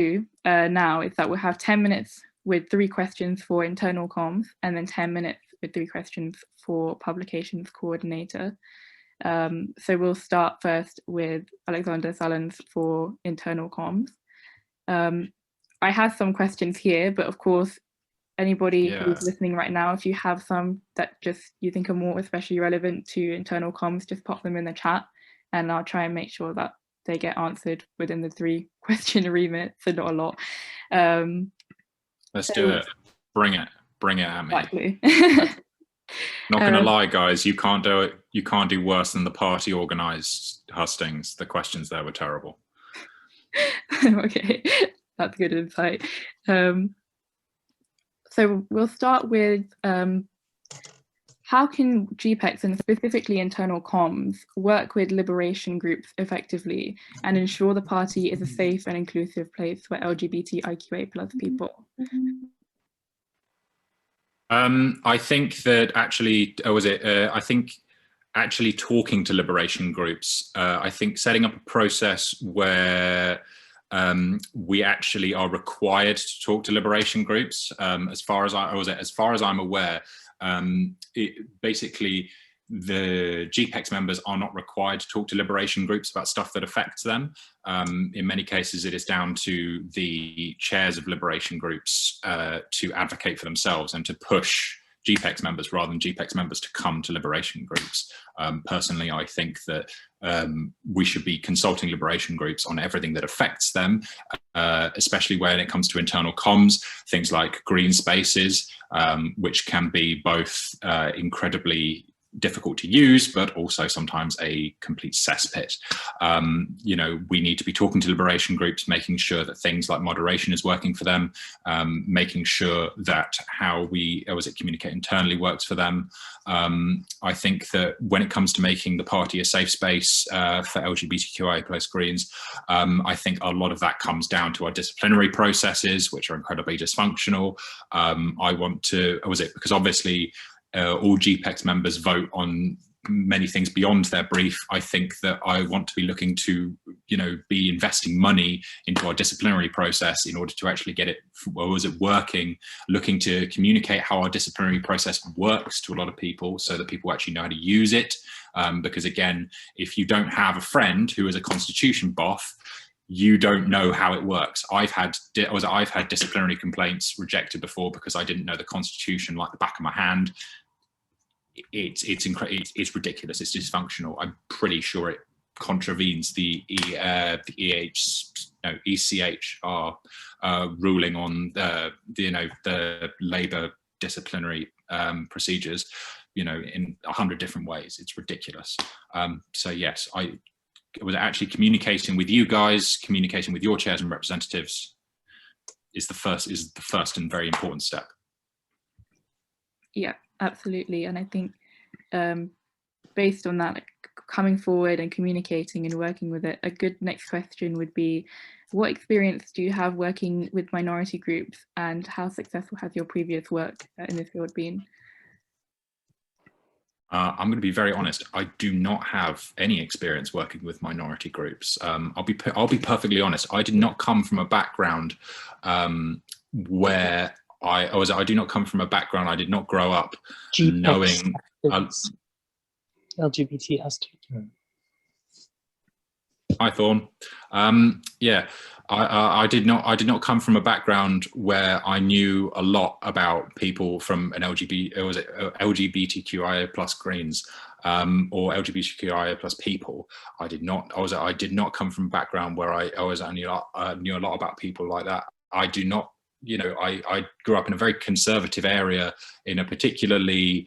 do now is that we'll have 10 minutes with 3 questions for internal comms, and then 10 minutes with 3 questions for publications coordinator. So we'll start first with Alexander Salons for internal comms. I have some questions here, but of course, anybody who's listening right now, if you have some that just you think are more especially relevant to internal comms, just pop them in the chat and I'll try and make sure that they get answered within the 3 question remit, so not a lot. Let's do it. Bring it at me. Exactly. Not gonna lie, guys, you can't do it. You can't do worse than the party organised hustings. The questions there were terrible. Okay, that's good insight. So we'll start with how can GPEx and specifically internal comms work with liberation groups effectively and ensure the party is a safe and inclusive place for LGBTIQA+ people? I think that actually, I think actually talking to liberation groups, I think setting up a process where we actually are required to talk to liberation groups. As far as I'm aware, basically the GPEx members are not required to talk to liberation groups about stuff that affects them. In many cases, it is down to the chairs of liberation groups to advocate for themselves and to push GPEx members rather than GPEx members to come to liberation groups. Personally, I think that we should be consulting liberation groups on everything that affects them, especially when it comes to internal comms, things like green spaces, which can be both incredibly difficult to use, but also sometimes a complete cesspit. You know, we need to be talking to liberation groups, making sure that things like moderation is working for them, making sure that how we communicate internally works for them. I think that when it comes to making the party a safe space for LGBTQIA+ Greens, I think a lot of that comes down to our disciplinary processes, which are incredibly dysfunctional. Because obviously all GPEx members vote on many things beyond their brief. I think that I want to be looking to, you know, be investing money into our disciplinary process in order to actually get it, working, looking to communicate how our disciplinary process works to a lot of people so that people actually know how to use it. Because again, if you don't have a friend who is a constitution boff, you don't know how it works. I've had disciplinary complaints rejected before because I didn't know the Constitution like the back of my hand. It's ridiculous. It's dysfunctional. I'm pretty sure it contravenes the ECHR ruling on the Labour disciplinary procedures, you know, in 100 different ways. It's ridiculous. So yes, I was actually communicating with you guys, communicating with your chairs and representatives is the first and very important step. Yeah, absolutely. And I think based on that, like, coming forward and communicating and working with it, a good next question would be, what experience do you have working with minority groups and how successful has your previous work in this field been? I'm going to be very honest. I do not have any experience working with minority groups. I'll be perfectly honest. I did not come from a background where I do not come from a background. I did not grow up knowing LGBT Hustings. Hi, Thorn. Yeah, I did not come from a background where I knew a lot about people from an LGBTQIA+ Greens or LGBTQIA+ people. I did not come from a background where I knew a lot about people like that. I do not. You know, I grew up in a very conservative area in a particularly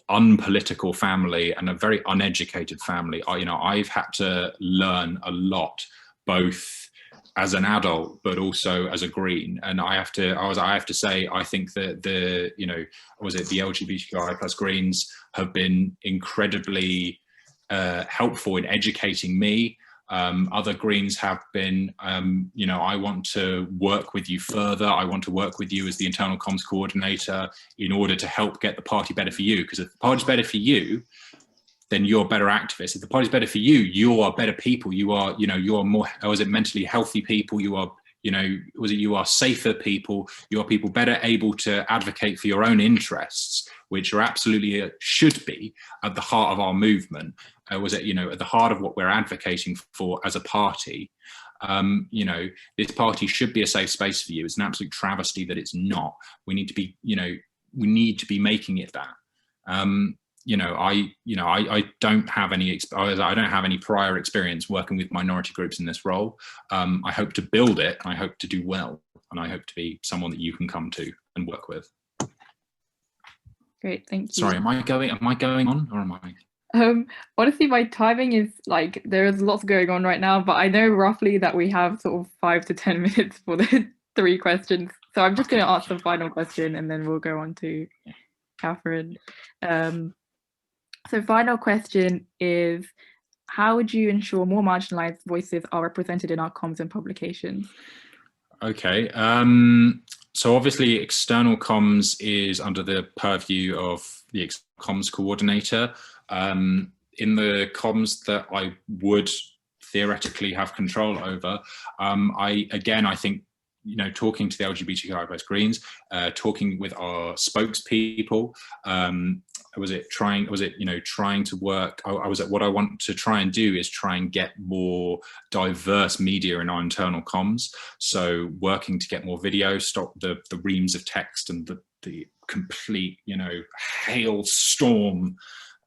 unpolitical family and a very uneducated family. I've had to learn a lot, both as an adult but also as a Green. And I have to say, I think that the LGBTQI+ Greens have been incredibly helpful in educating me. Other Greens have been, I want to work with you further. I want to work with you as the internal comms coordinator in order to help get the party better for you. Because if the party's better for you, then you're better activists. If the party's better for you, you are better people. You are, you are more, mentally healthy people. You are, you know, was it you are safer people, you are people better able to advocate for your own interests, which are absolutely should be at the heart of our movement. Was it, you know, at the heart of what we're advocating for as a party. You know, this party should be a safe space for you. It's an absolute travesty that it's not. We need to be, you know, we need to be making it that. You know, I don't have any prior experience working with minority groups in this role. I hope to build it. I hope to do well, and I hope to be someone that you can come to and work with. Great, thank you. Sorry, am I going on, or am I? Honestly, my timing is like, there's lots going on right now, but I know roughly that we have sort of 5 to 10 minutes for the 3 questions. So I'm just going to ask the final question and then we'll go on to Catherine. So final question is, how would you ensure more marginalized voices are represented in our comms and publications? Okay, so obviously external comms is under the purview of the comms coordinator. In the comms that I would theoretically have control over, I think, you know, talking to the LGBTIQA Greens, talking with our spokespeople, trying to work. What I want to try and do is try and get more diverse media in our internal comms. So working to get more video, stop the reams of text and the complete, you know, hailstorm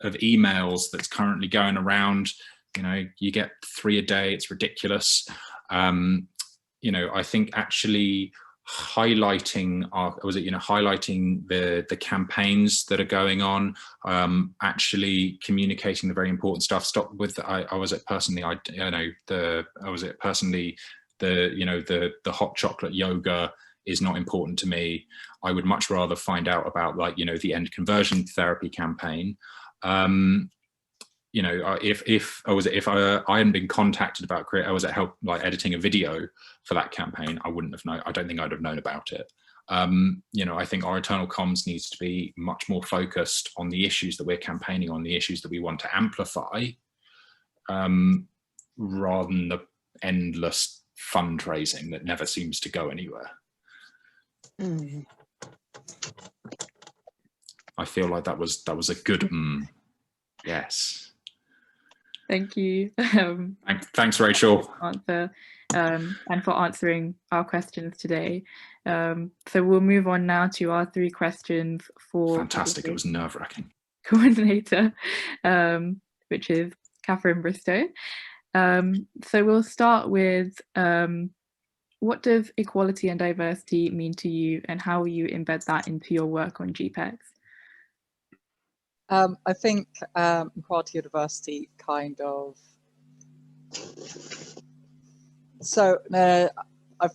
of emails that's currently going around. You know, you get 3 a day, it's ridiculous. You know, I think actually highlighting the campaigns that are going on, actually communicating the very important stuff. Stop with the hot chocolate yoga is not important to me. I would much rather find out about, like, you know, the end conversion therapy campaign. You know, if I hadn't been contacted about help, like, editing a video for that campaign, I wouldn't have known. I don't think I'd have known about it. You know, I think our internal comms needs to be much more focused on the issues that we're campaigning on, the issues that we want to amplify, rather than the endless fundraising that never seems to go anywhere. I feel like that was a good yes. Thank you. Thanks, Rachel. Answer, and for answering our questions today. So we'll move on now to our 3 questions for fantastic. It was nerve-wracking. Coordinator, which is Catherine Bristow. So we'll start with, what does equality and diversity mean to you, and how will you embed that into your work on GPEx? I think equality and diversity kind of, so I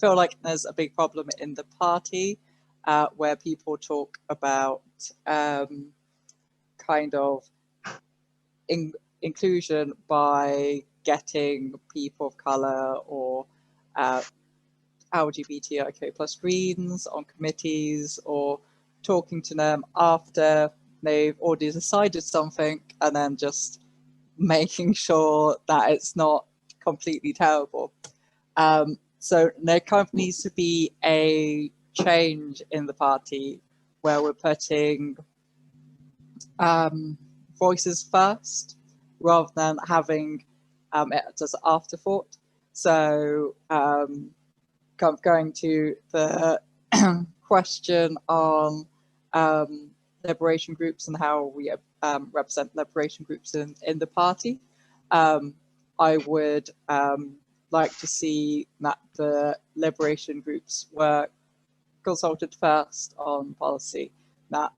feel like there's a big problem in the party where people talk about kind of inclusion by getting people of colour or LGBTIQA+ Greens on committees, or talking to them after they've already decided something and then just making sure that it's not completely terrible. So there kind of needs to be a change in the party where we're putting voices first rather than having it as an afterthought. So kind of going to the question on liberation groups and how we represent liberation groups in the party. I would like to see that the liberation groups were consulted first on policy, that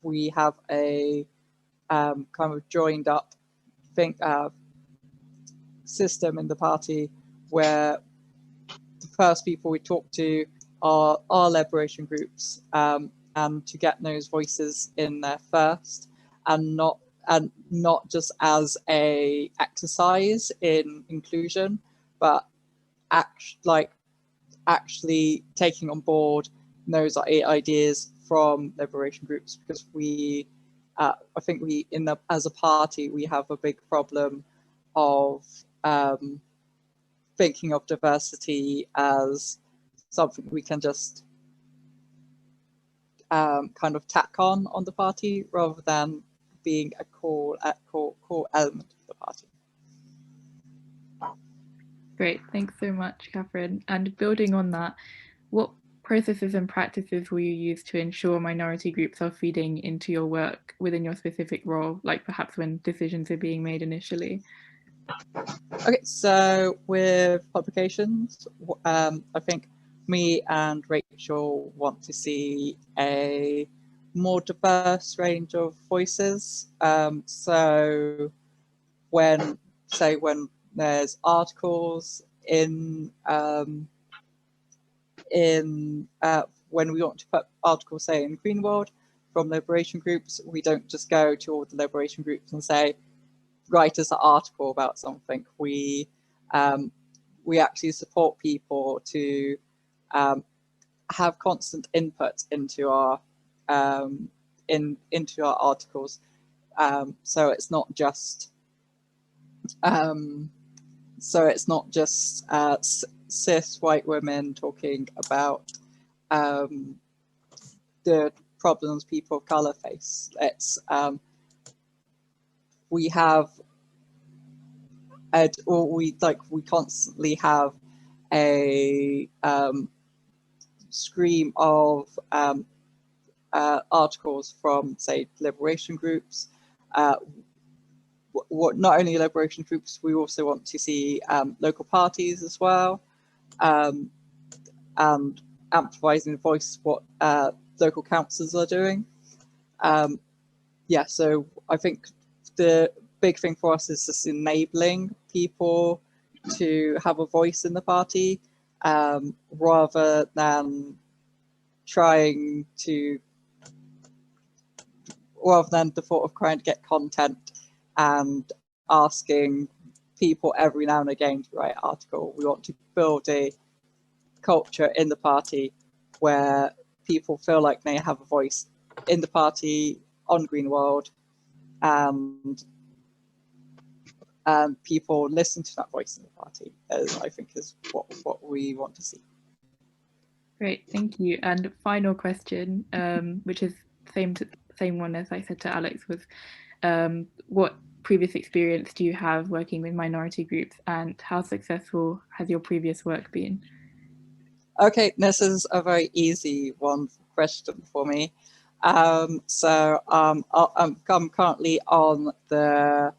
we have a kind of joined up system in the party where the first people we talk to are our liberation groups, and to get those voices in there first, and not just as a exercise in inclusion, but actually taking on board those ideas from liberation groups, because we I think as a party we have a big problem of thinking of diversity as something we can just kind of tack on the party rather than being a core element of the party. Great, thanks so much, Catherine. And building on that, what processes and practices will you use to ensure minority groups are feeding into your work within your specific role, like perhaps when decisions are being made initially? Okay, so with publications, I think me and Rachel want to see a more diverse range of voices. So when there's articles in when we want to put articles, say, in Green World from liberation groups, we don't just go to all the liberation groups and say, write us an article about something. We actually support people to have constant input into our into our articles. So it's not just cis white women talking about the problems people of color face. It's we constantly have a stream of articles from, say, liberation groups. Not only liberation groups, we also want to see local parties as well, and amplifying the voice what local councils are doing. Yeah, so I think the big thing for us is just enabling people to have a voice in the party, rather than trying to, the thought of trying to get content and asking people every now and again to write an article. We want to build a culture in the party where people feel like they have a voice in the party, on Green World, and people listen to that voice in the party, as I think is what we want to see. Great, thank you. And final question, which is same one as I said to Alex, was what previous experience do you have working with minority groups, and how successful has your previous work been? Okay, this is a very easy question for me. So I'm currently on the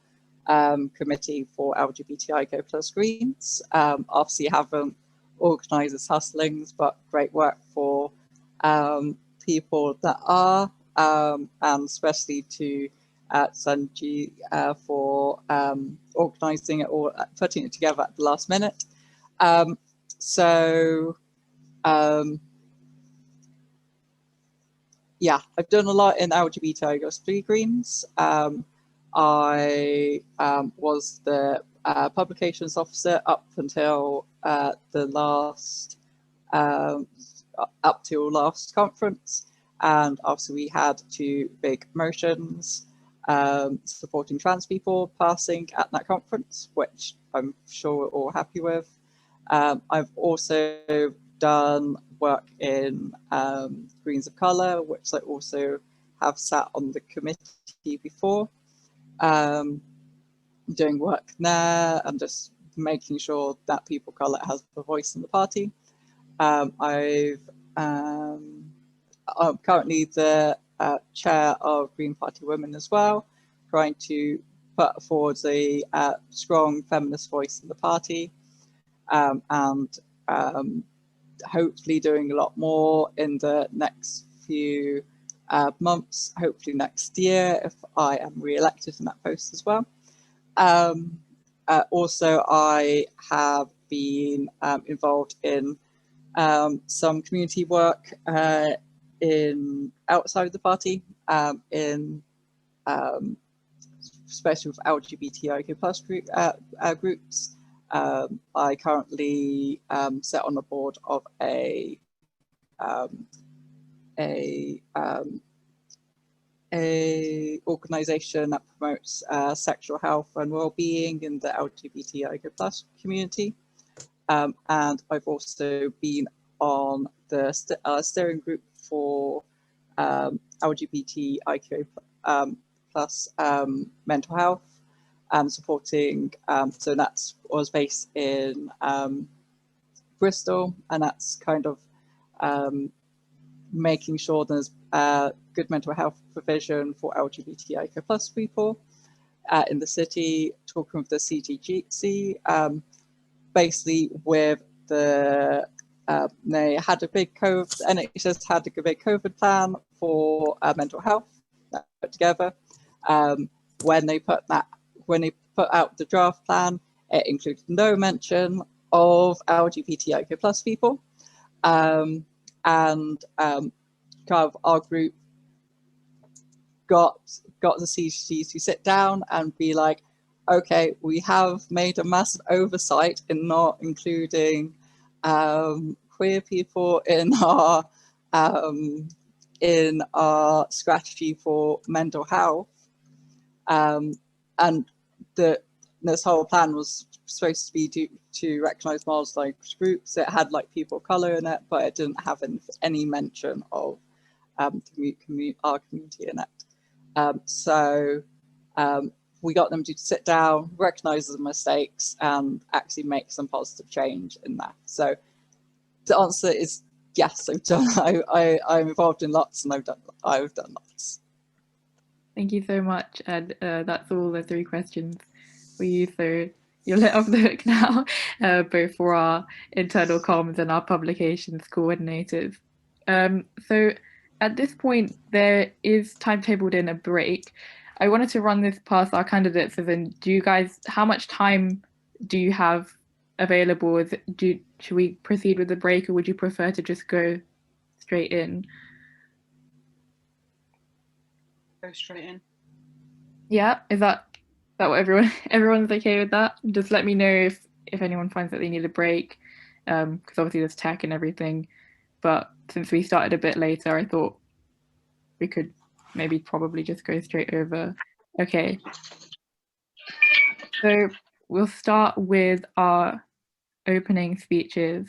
committee for LGBTIQA plus Greens. Obviously haven't organised as Hustings, but great work for people that are, and especially to Sanji for organising it all, putting it together at the last minute. Yeah, I've done a lot in LGBTIQA Greens. I was the publications officer up until the last conference, and obviously we had 2 big motions supporting trans people passing at that conference, which I'm sure we're all happy with. I've also done work in Greens of Colour, which I also have sat on the committee before, doing work there and just making sure that people of colour has a voice in the party. I'm currently the chair of Green Party Women as well, trying to put forward a strong feminist voice in the party, and hopefully doing a lot more in the next few months, hopefully next year if I am re-elected in that post as well. Also, I have been involved in some community work in outside of the party, in especially with LGBTIQ plus groups. I currently sit on the board of a organisation that promotes sexual health and well-being in the LGBTIQ plus community. and I've also been on the steering group for LGBTIQA plus mental health, supporting, so that was based in Bristol, and that's kind of making sure there's good mental health provision for LGBTIQA plus people in the city, talking with the CTGC, basically with the, they had a big COVID, NHS had a big COVID plan for mental health put together. When they put out the draft plan, it included no mention of LGBTIQ plus people, and kind of our group got the CTGs to sit down and be like, okay, we have made a massive oversight in not including queer people in our strategy for mental health, and this whole plan was supposed to be to recognise marginalised groups. It had like people of colour in it, but it didn't have any mention of our community in it. So we got them to sit down, recognise the mistakes, and actually make some positive change in that. So the answer is yes, I've done. I'm involved in lots, and I've done lots. Thank you so much, and that's all the 3 questions for you. So you're let off the hook now, both for our internal comms and our publications coordinators. So at this point, there is timetabled in a break. I wanted to run this past our candidates. So then, how much time do you have available? Should we proceed with the break, or would you prefer to just go straight in? Go straight in. Yeah, is that what everyone's okay with that? Just let me know if anyone finds that they need a break, because obviously there's tech and everything. But since we started a bit later, I thought we could probably just go straight over. Okay. So we'll start with our opening speeches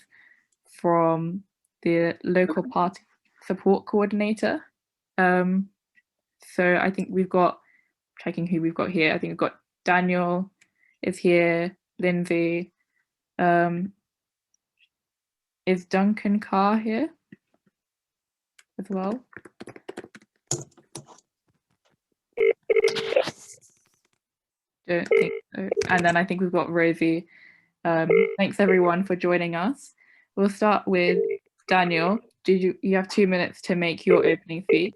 from the local party support coordinator. So I think we've got, checking who we've got here, I think we've got Daniel is here, Lindsay. Is Duncan Carr here as well? Don't think so. And then I think we've got Rosie. Thanks everyone for joining us. We'll start with Daniel. You have 2 minutes to make your opening speech,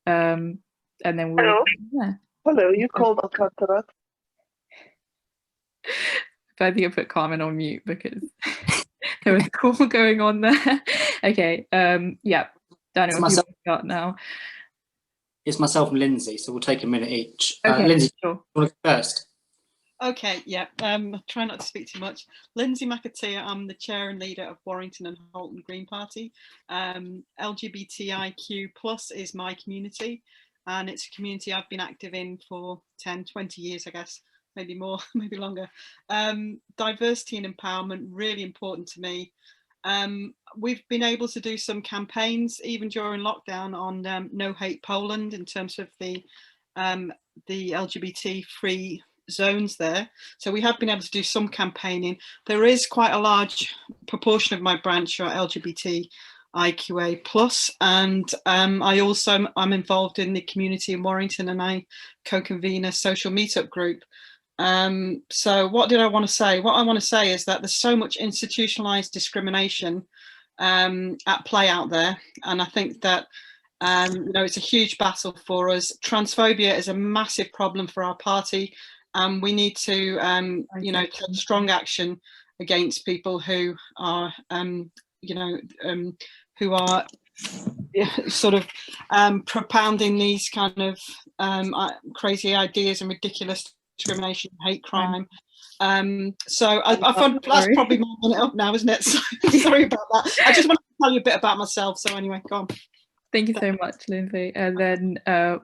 and then we'll. Hello. Yeah. Hello. You called Alcantara. I think I put Carmen on mute because there was a call going on there. Okay. Yeah. Daniel, if you want to start now. It's myself and Lindsay, so we'll take a minute each. Okay, Lindsay, sure. you want to go first? Okay, yeah. Try not to speak too much. Lindsay McAteer, I'm the chair and leader of Warrington and Holton Green Party. LGBTIQ plus is my community, and it's a community I've been active in for 10, 20 years, I guess, maybe more, maybe longer. Diversity and empowerment, really important to me. We've been able to do some campaigns even during lockdown on No Hate Poland in terms of the LGBT free zones there. So we have been able to do some campaigning. There is quite a large proportion of my branch are LGBTIQA plus, and I'm involved in the community in Warrington, and I co-convene a social meetup group. So what did I want to say? What I want to say is that there's so much institutionalized discrimination at play out there, and I think that it's a huge battle for us. Transphobia is a massive problem for our party, and we need to take strong action against people who are sort of propounding these kind of crazy ideas and ridiculous discrimination, hate crime. So I thought that's probably my minute up now, isn't it? So, sorry about that. I just want to tell you a bit about myself. So anyway, go on. Thank you so much, Lindsay. And then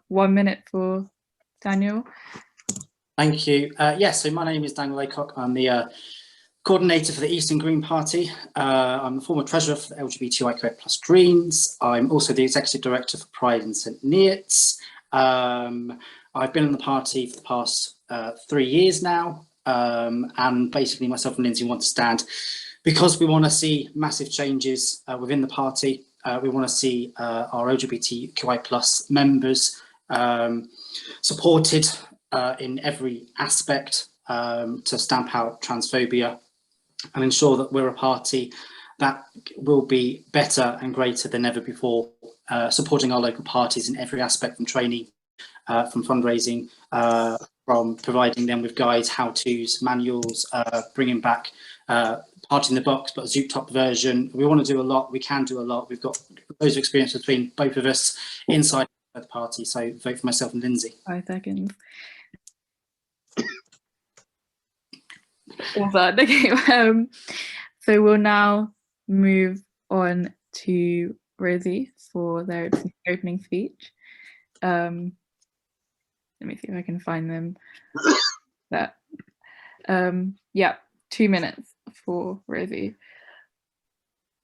1 minute for Daniel. Thank you. Yes, so my name is Daniel Laycock. I'm the coordinator for the Eastern Green Party. I'm the former treasurer for the LGBTIQA plus Greens. I'm also the executive director for Pride in St Neots. I've been in the party for the past 3 years now, and basically myself and Lindsay want to stand because we want to see massive changes within the party. We want to see our LGBTQI plus members supported in every aspect to stamp out transphobia and ensure that we're a party that will be better and greater than ever before, supporting our local parties in every aspect, from training, from fundraising, from providing them with guides, how-tos, manuals, bringing back Party in the Box, but a Zoot top version. We want to do a lot. We can do a lot. We've got loads of experience between both of us inside the party. So vote for myself and Lindsay. 5 seconds. All done. Okay. So we'll now move on to Rosie for their opening speech. Let me see if I can find them. Yeah, 2 minutes for Rosie.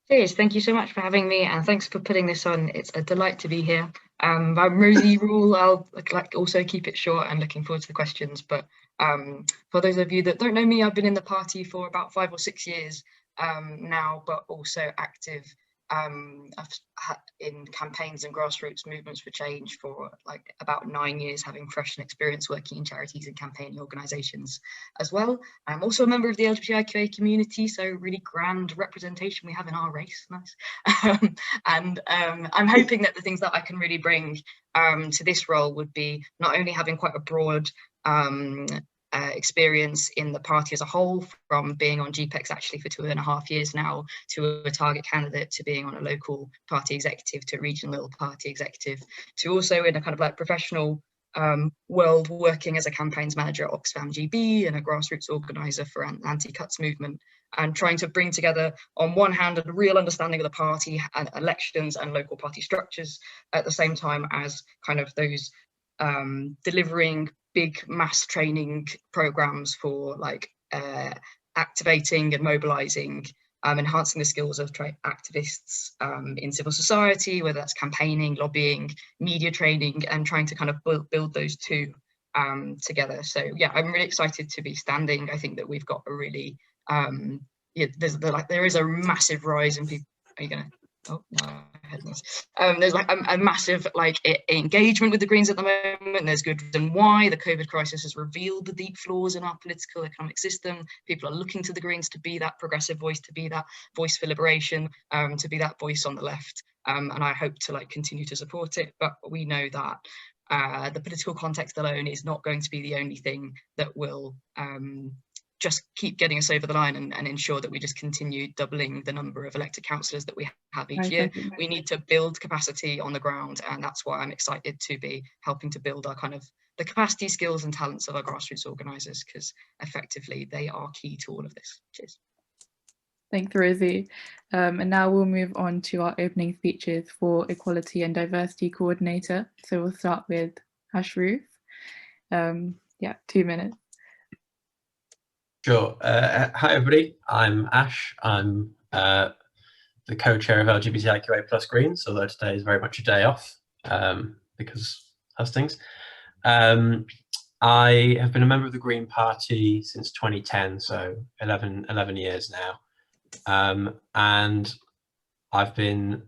Cheers, thank you so much for having me, and thanks for putting this on. It's a delight to be here. I'm Rosie Rule. I'll also keep it short and looking forward to the questions. But for those of you that don't know me, I've been in the party for about 5 or 6 years now, but also active in campaigns and grassroots movements for change for like about 9 years, having fresh and experience working in charities and campaigning organisations as well. I'm also a member of the LGBTIQA community, so really grand representation we have in our race, nice. And I'm hoping that the things that I can really bring to this role would be not only having quite a broad experience in the party as a whole, from being on GPEx actually for 2.5 years now, to a target candidate, to being on a local party executive, to a regional party executive, to also in a kind of like professional world working as a campaigns manager at Oxfam GB and a grassroots organiser for an anti-cuts movement, and trying to bring together on one hand a real understanding of the party and elections and local party structures, at the same time as kind of those delivering big mass training programs for like activating and mobilizing, enhancing the skills of activists in civil society, whether that's campaigning, lobbying, media training, and trying to kind of build those two together. So yeah, I'm really excited to be standing. I think that we've got a really yeah, there is a massive rise in people. Are you gonna? Oh no, there's like a massive like engagement with the Greens at the moment. There's good reason why. The COVID crisis has revealed the deep flaws in our political economic system. People are looking to the Greens to be that progressive voice, to be that voice for liberation, to be that voice on the left. And I hope to like continue to support it. But we know that the political context alone is not going to be the only thing that will just keep getting us over the line and ensure that we just continue doubling the number of elected councillors that we have each year. We need to build capacity on the ground, and that's why I'm excited to be helping to build our kind of the capacity, skills and talents of our grassroots organisers, because effectively they are key to all of this. Cheers. Thanks, Rosie. And now we'll move on to our opening speeches for Equality and Diversity Coordinator. So we'll start with Ash Ruth. Yeah, 2 minutes. Sure. Hi, everybody. I'm Ash. I'm the co-chair of LGBTIQA plus Greens, although today is very much a day off because Hustings. I have been a member of the Green Party since 2010, so 11 years now. And I've been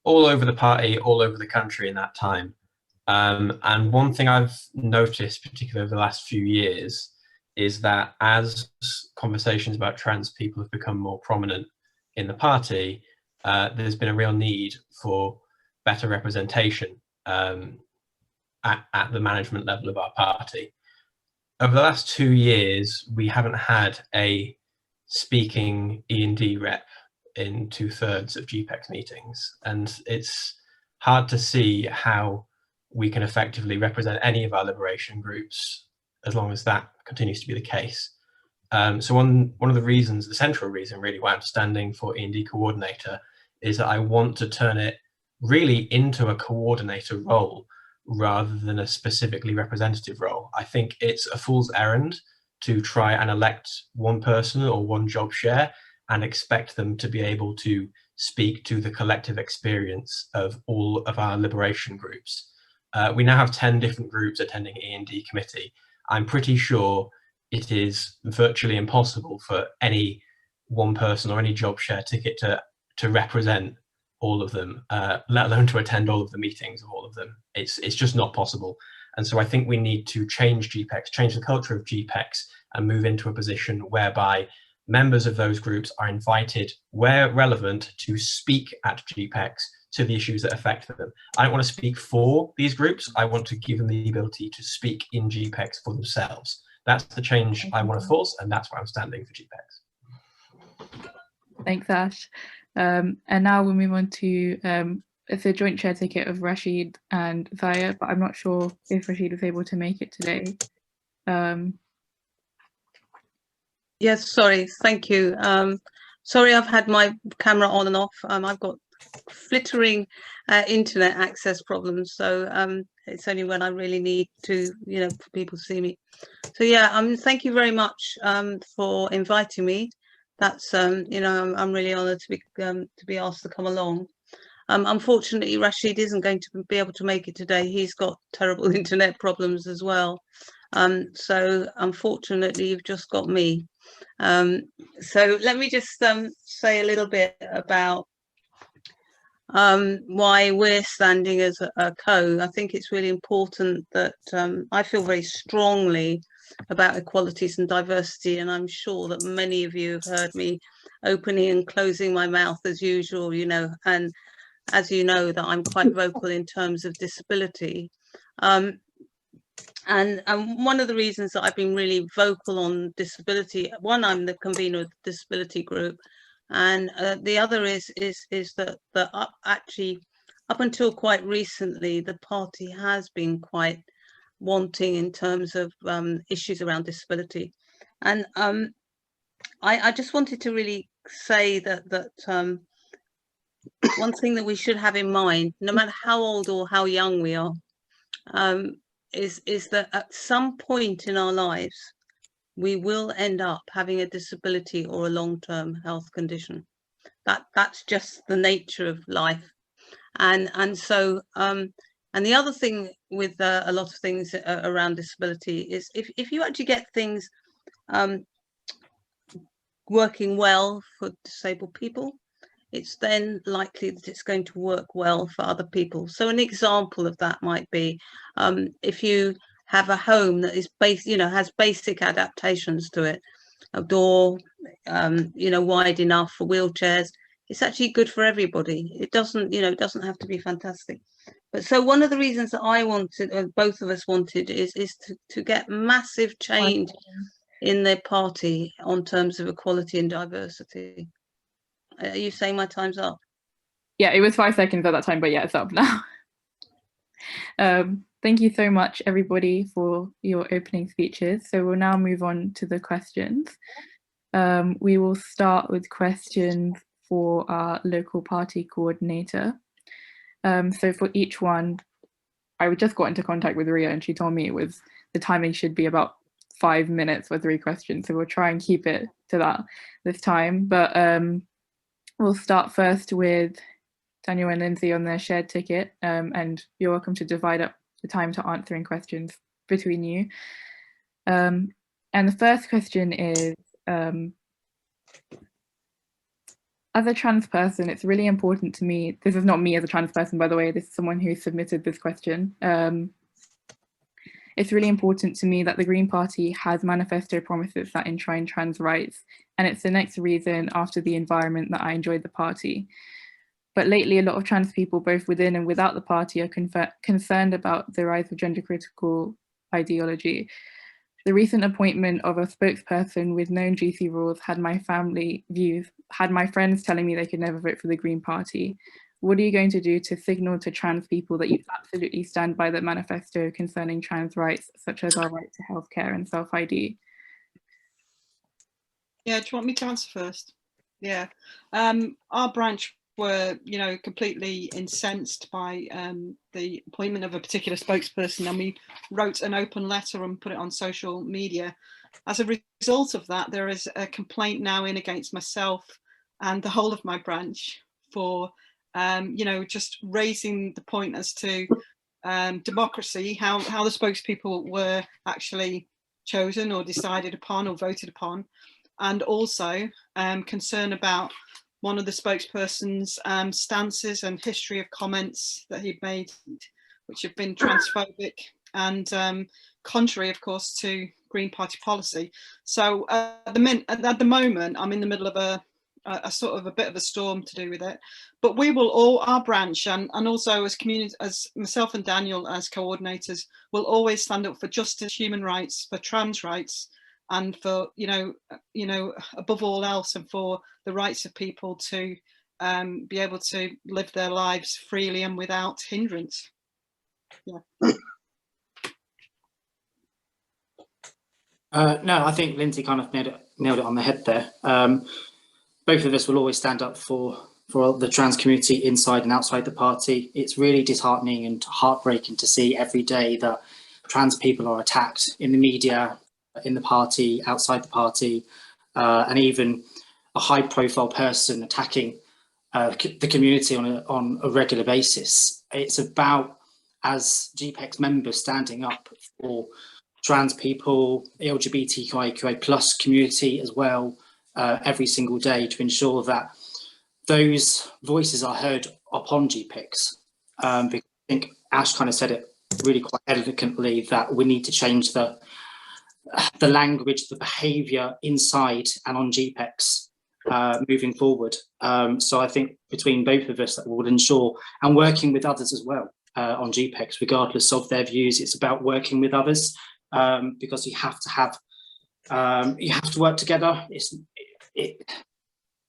all over the party, all over the country in that time. And one thing I've noticed, particularly over the last few years, is that as conversations about trans people have become more prominent in the party, there's been a real need for better representation at the management level of our party. Over the last 2 years, we haven't had a speaking E&D rep in 2/3 of GPEx meetings, and it's hard to see how we can effectively represent any of our liberation groups as long as that continues to be the case. So one of the reasons, the central reason really why I'm standing for E&D coordinator, is that I want to turn it really into a coordinator role rather than a specifically representative role. I think it's a fool's errand to try and elect one person or one job share and expect them to be able to speak to the collective experience of all of our liberation groups. We now have 10 different groups attending E&D committee. I'm pretty sure it is virtually impossible for any one person or any job share ticket to represent all of them, let alone to attend all of the meetings of all of them. It's just not possible. And so I think we need to change GPEx, change the culture of GPEx, and move into a position whereby members of those groups are invited, where relevant, to speak at GPEx to the issues that affect them. I don't want to speak for these groups. I want to give them the ability to speak in GPEx for themselves. That's the change I want to force, and that's why I'm standing for GPEx. Thanks, Ash. And now we'll move on to it's a joint chair ticket of Rashid and Zaya, but I'm not sure if Rashid was able to make it today. Yes, sorry, thank you. Sorry, I've had my camera on and off. I've got flittering internet access problems, so it's only when I really need to, for people to see me. So yeah, thank you very much for inviting me. That's I'm really honoured to be asked to come along. Unfortunately, Rashid isn't going to be able to make it today. He's got terrible internet problems as well. So unfortunately, you've just got me. So let me just say a little bit about why we're standing as a co. I think it's really important that I feel very strongly about equalities and diversity, and I'm sure that many of you have heard me opening and closing my mouth as usual, and as you know, that I'm quite vocal in terms of disability. And one of the reasons that I've been really vocal on disability, one, I'm the convener of the disability group, and the other is that actually up until quite recently, the party has been quite wanting in terms of issues around disability. And I just wanted to really say that one thing that we should have in mind, no matter how old or how young we are, is that at some point in our lives, we will end up having a disability or a long-term health condition. That's just the nature of life. And so, and the other thing with a lot of things around disability is if you actually get things working well for disabled people, it's then likely that it's going to work well for other people. So an example of that might be if you have a home that is has basic adaptations to it, a door, wide enough for wheelchairs. It's actually good for everybody. It doesn't have to be fantastic. But so one of the reasons that I wanted, or both of us wanted, is to get massive change in the party on terms of equality and diversity. Are you saying my time's up? Yeah, it was 5 seconds at that time, but yeah, it's up now. Thank you so much, everybody, for your opening speeches. So we'll now move on to the questions. We will start with questions for our local party coordinator. So for each one, I just got into contact with Ria and she told me the timing should be about 5 minutes for 3 questions. So we'll try and keep it to that this time. But we'll start first with Daniel and Lindsay on their shared ticket, and you're welcome to divide up the time to answering questions between you. And the first question is, as a trans person, it's really important to me, this is not me as a trans person, by the way, this is someone who submitted this question. It's really important to me that the Green Party has manifesto promises that enshrine trans rights, and it's the next reason after the environment that I enjoyed the party. But lately, a lot of trans people, both within and without the party, are concerned about the rise of gender critical ideology. The recent appointment of a spokesperson with known GC rules had my friends telling me they could never vote for the Green Party. What are you going to do to signal to trans people that you absolutely stand by the manifesto concerning trans rights, such as our right to healthcare and self-ID? Yeah, do you want me to answer first? Yeah, our branch were, completely incensed by the appointment of a particular spokesperson, and we wrote an open letter and put it on social media as a result of that, there is a complaint now in against myself and the whole of my branch for, you know, just raising the point as to democracy, how the spokespeople were actually chosen or decided upon or voted upon, and also concern about one of the spokesperson's stances and history of comments that he'd made, which have been transphobic and contrary, of course, to Green Party policy. So at the moment, I'm in the middle of a sort of a bit of a storm to do with it. But we will all, our branch and also as community, as myself and Daniel as coordinators, will always stand up for justice, human rights, for trans rights, and for, you know, above all else, and for the rights of people to be able to live their lives freely and without hindrance. Yeah. No, I think Lindsay kind of nailed it on the head there. Both of us will always stand up for the trans community inside and outside the party. It's really disheartening and heartbreaking to see every day that trans people are attacked in the media, in the party, outside the party, and even a high-profile person attacking the community on a regular basis. It's about, as GPEx members, standing up for trans people, LGBTIQA plus community as well, every single day, to ensure that those voices are heard upon GPEx. Because I think Ash kind of said it really quite elegantly, that we need to change the language, the behaviour inside and on GPEx moving forward. So I think between both of us, that will ensure, and working with others as well on GPEx, regardless of their views, it's about working with others, because you have to work together.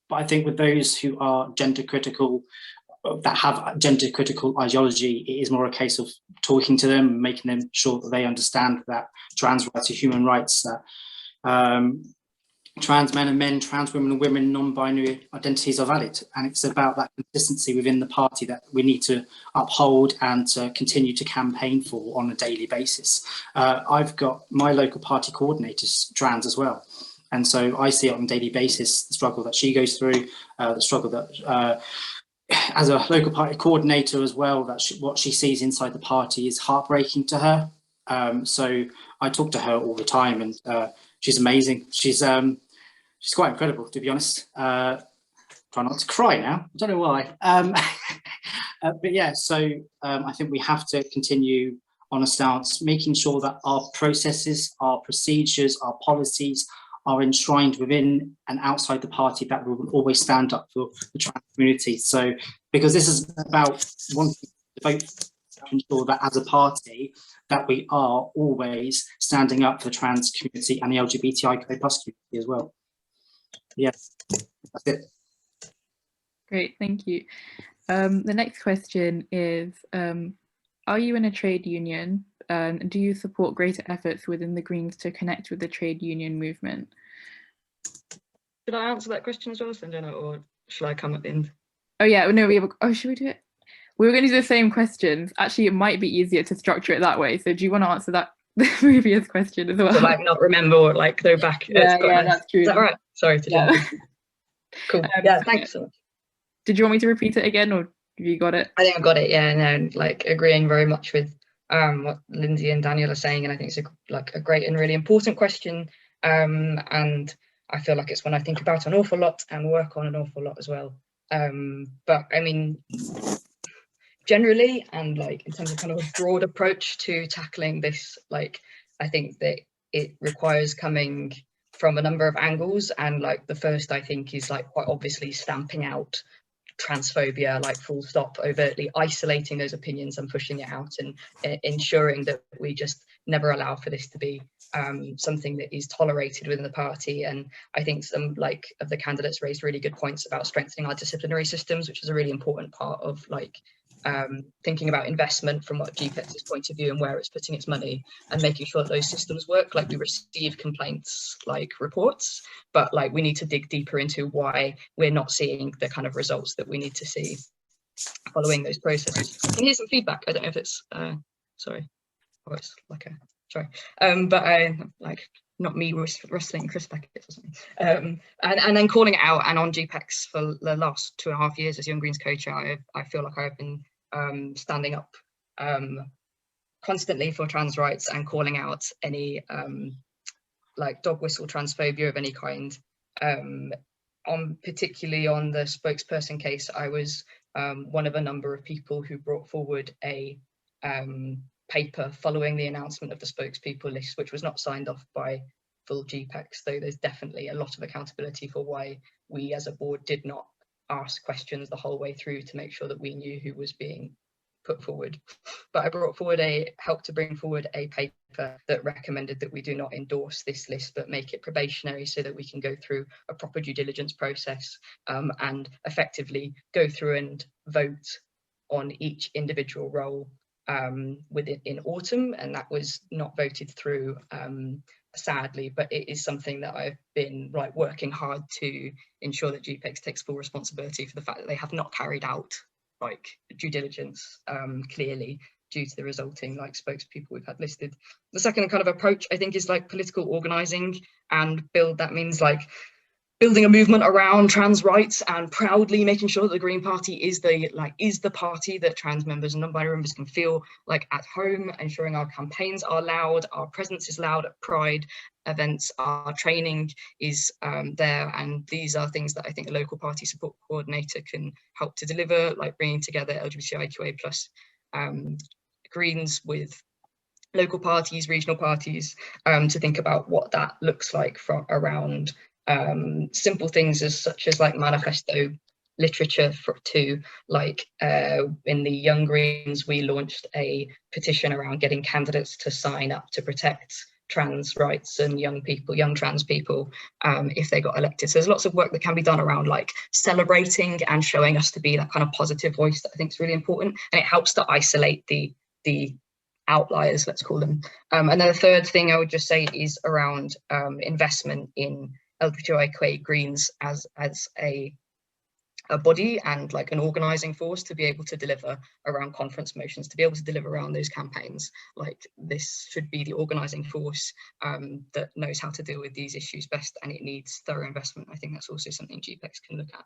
But I think with those who are gender critical, that have gender critical ideology, it is more a case of talking to them, making them sure that they understand that trans rights are human rights, that trans men and men, trans women and women, non-binary identities are valid. And it's about that consistency within the party that we need to uphold and to continue to campaign for on a daily basis. I've got my local party coordinators trans as well. And so I see it on a daily basis, the struggle that she goes through, the struggle that, as a local party coordinator as well, that what she sees inside the party is heartbreaking to her. So I talk to her all the time, and she's amazing. She's quite incredible, to be honest. Try not to cry now, I don't know why. But yeah, so I think we have to continue on a stance, making sure that our processes, our procedures, our policies are enshrined within and outside the party, that we will always stand up for the trans community. So, because this is about wanting to vote, to ensure that as a party, that we are always standing up for the trans community and the LGBTIQA plus community as well. Yes, that's it. Great, thank you. The next question is, are you in a trade union? Do you support greater efforts within the Greens to connect with the trade union movement? Should I answer that question as well, Sanjana, or should I come at the end? Oh yeah, no, should we do it? We were going to do the same questions. Actually, it might be easier to structure it that way. So do you want to answer that the previous question as well? So like not remember or like go back. Yeah, that's true. Is that right? Sorry to jump in. Cool. Yeah, thanks so much. Did you want me to repeat it again, or have you got it? I think I got it. Yeah, no, like agreeing very much with what Lindsay and Daniel are saying, and I think it's a great and really important question. And I feel like it's one I think about an awful lot and work on an awful lot as well. But I mean, generally, and like in terms of kind of a broad approach to tackling this, like I think that it requires coming from a number of angles, and like the first I think is like quite obviously stamping out transphobia, like full stop, overtly isolating those opinions and pushing it out, and ensuring that we just never allow for this to be something that is tolerated within the party. And I think some like of the candidates raised really good points about strengthening our disciplinary systems, which is a really important part of like thinking about investment from what GPEx's point of view and where it's putting its money, and making sure that those systems work. Like we receive complaints like reports, but like we need to dig deeper into why we're not seeing the kind of results that we need to see following those processes. Can you hear some feedback? I don't know if it's sorry, oh, it's like a sorry, but like not me rustling crisp packets or something, and then calling it out. And on GPEx for the last 2.5 years as Young Greens co-chair, I feel like I've been standing up constantly for trans rights and calling out any like dog whistle transphobia of any kind. Particularly on the spokesperson case, I was one of a number of people who brought forward a paper following the announcement of the spokespeople list, which was not signed off by full GPEx, though there's definitely a lot of accountability for why we as a board did not ask questions the whole way through to make sure that we knew who was being put forward. But I helped to bring forward a paper that recommended that we do not endorse this list, but make it probationary so that we can go through a proper due diligence process and effectively go through and vote on each individual role in autumn. And that was not voted through, sadly, but it is something that I've been working hard to ensure that GPEx takes full responsibility for the fact that they have not carried out due diligence clearly due to the resulting spokespeople we've had listed. The second kind of approach, I think, is political organising, and that means building a movement around trans rights and proudly making sure that the Green Party is the party that trans members and non-binary members can feel at home, ensuring our campaigns are loud, our presence is loud at Pride events, our training is there, and these are things that I think a local party support coordinator can help to deliver, like bringing together LGBTIQA plus Greens with local parties, regional parties, to think about what that looks like from around simple things such as manifesto literature in the Young Greens, we launched a petition around getting candidates to sign up to protect trans rights and young trans people if they got elected. So there's lots of work that can be done around celebrating and showing us to be that kind of positive voice that I think is really important, and it helps to isolate the outliers, let's call them. And then the third thing I would just say is around investment in LGBTIQA Greens as a body and an organising force to be able to deliver around conference motions, to be able to deliver around those campaigns. This should be the organising force that knows how to deal with these issues best, and it needs thorough investment. I think that's also something GPEx can look at.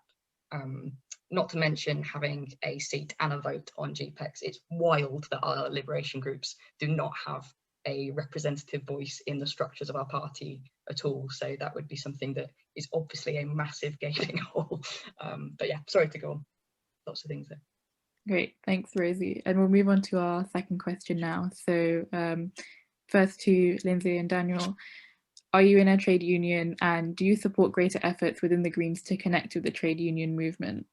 Not to mention having a seat and a vote on GPEx. It's wild that our liberation groups do not have a representative voice in the structures of our party at all. So that would be something that is obviously a massive gaping hole. But yeah, sorry to go on. Lots of things there. Great, thanks Rosie. And we'll move on to our second question now. So first to Lindsay and Daniel. Are you in a trade union, and do you support greater efforts within the Greens to connect with the trade union movement?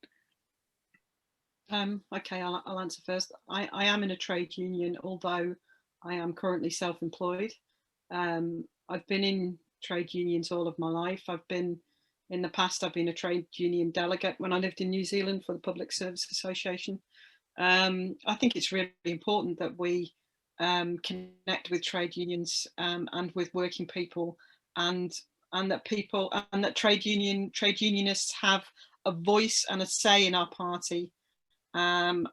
Okay, I'll answer first. I am in a trade union, although I am currently self-employed. I've been in trade unions all of my life. In the past, I've been a trade union delegate when I lived in New Zealand for the Public Service Association. I think it's really important that we connect with trade unions and with working people, and that trade unionists have a voice and a say in our party, and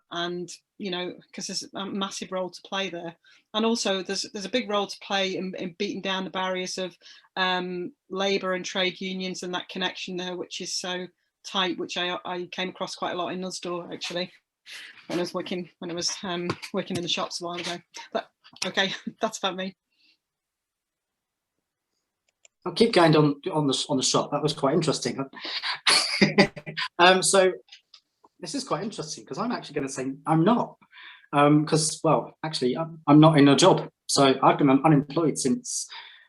because there's a massive role to play there. And also there's a big role to play in beating down the barriers of labour and trade unions, and that connection there, which is so tight, which I came across quite a lot in Usdaw actually when I was working in the shops a while ago. But okay, that's about me. I'll keep going on the shop. That was quite interesting. So this is quite interesting because I'm actually going to say I'm not, because actually I'm not in a job. So I've been unemployed since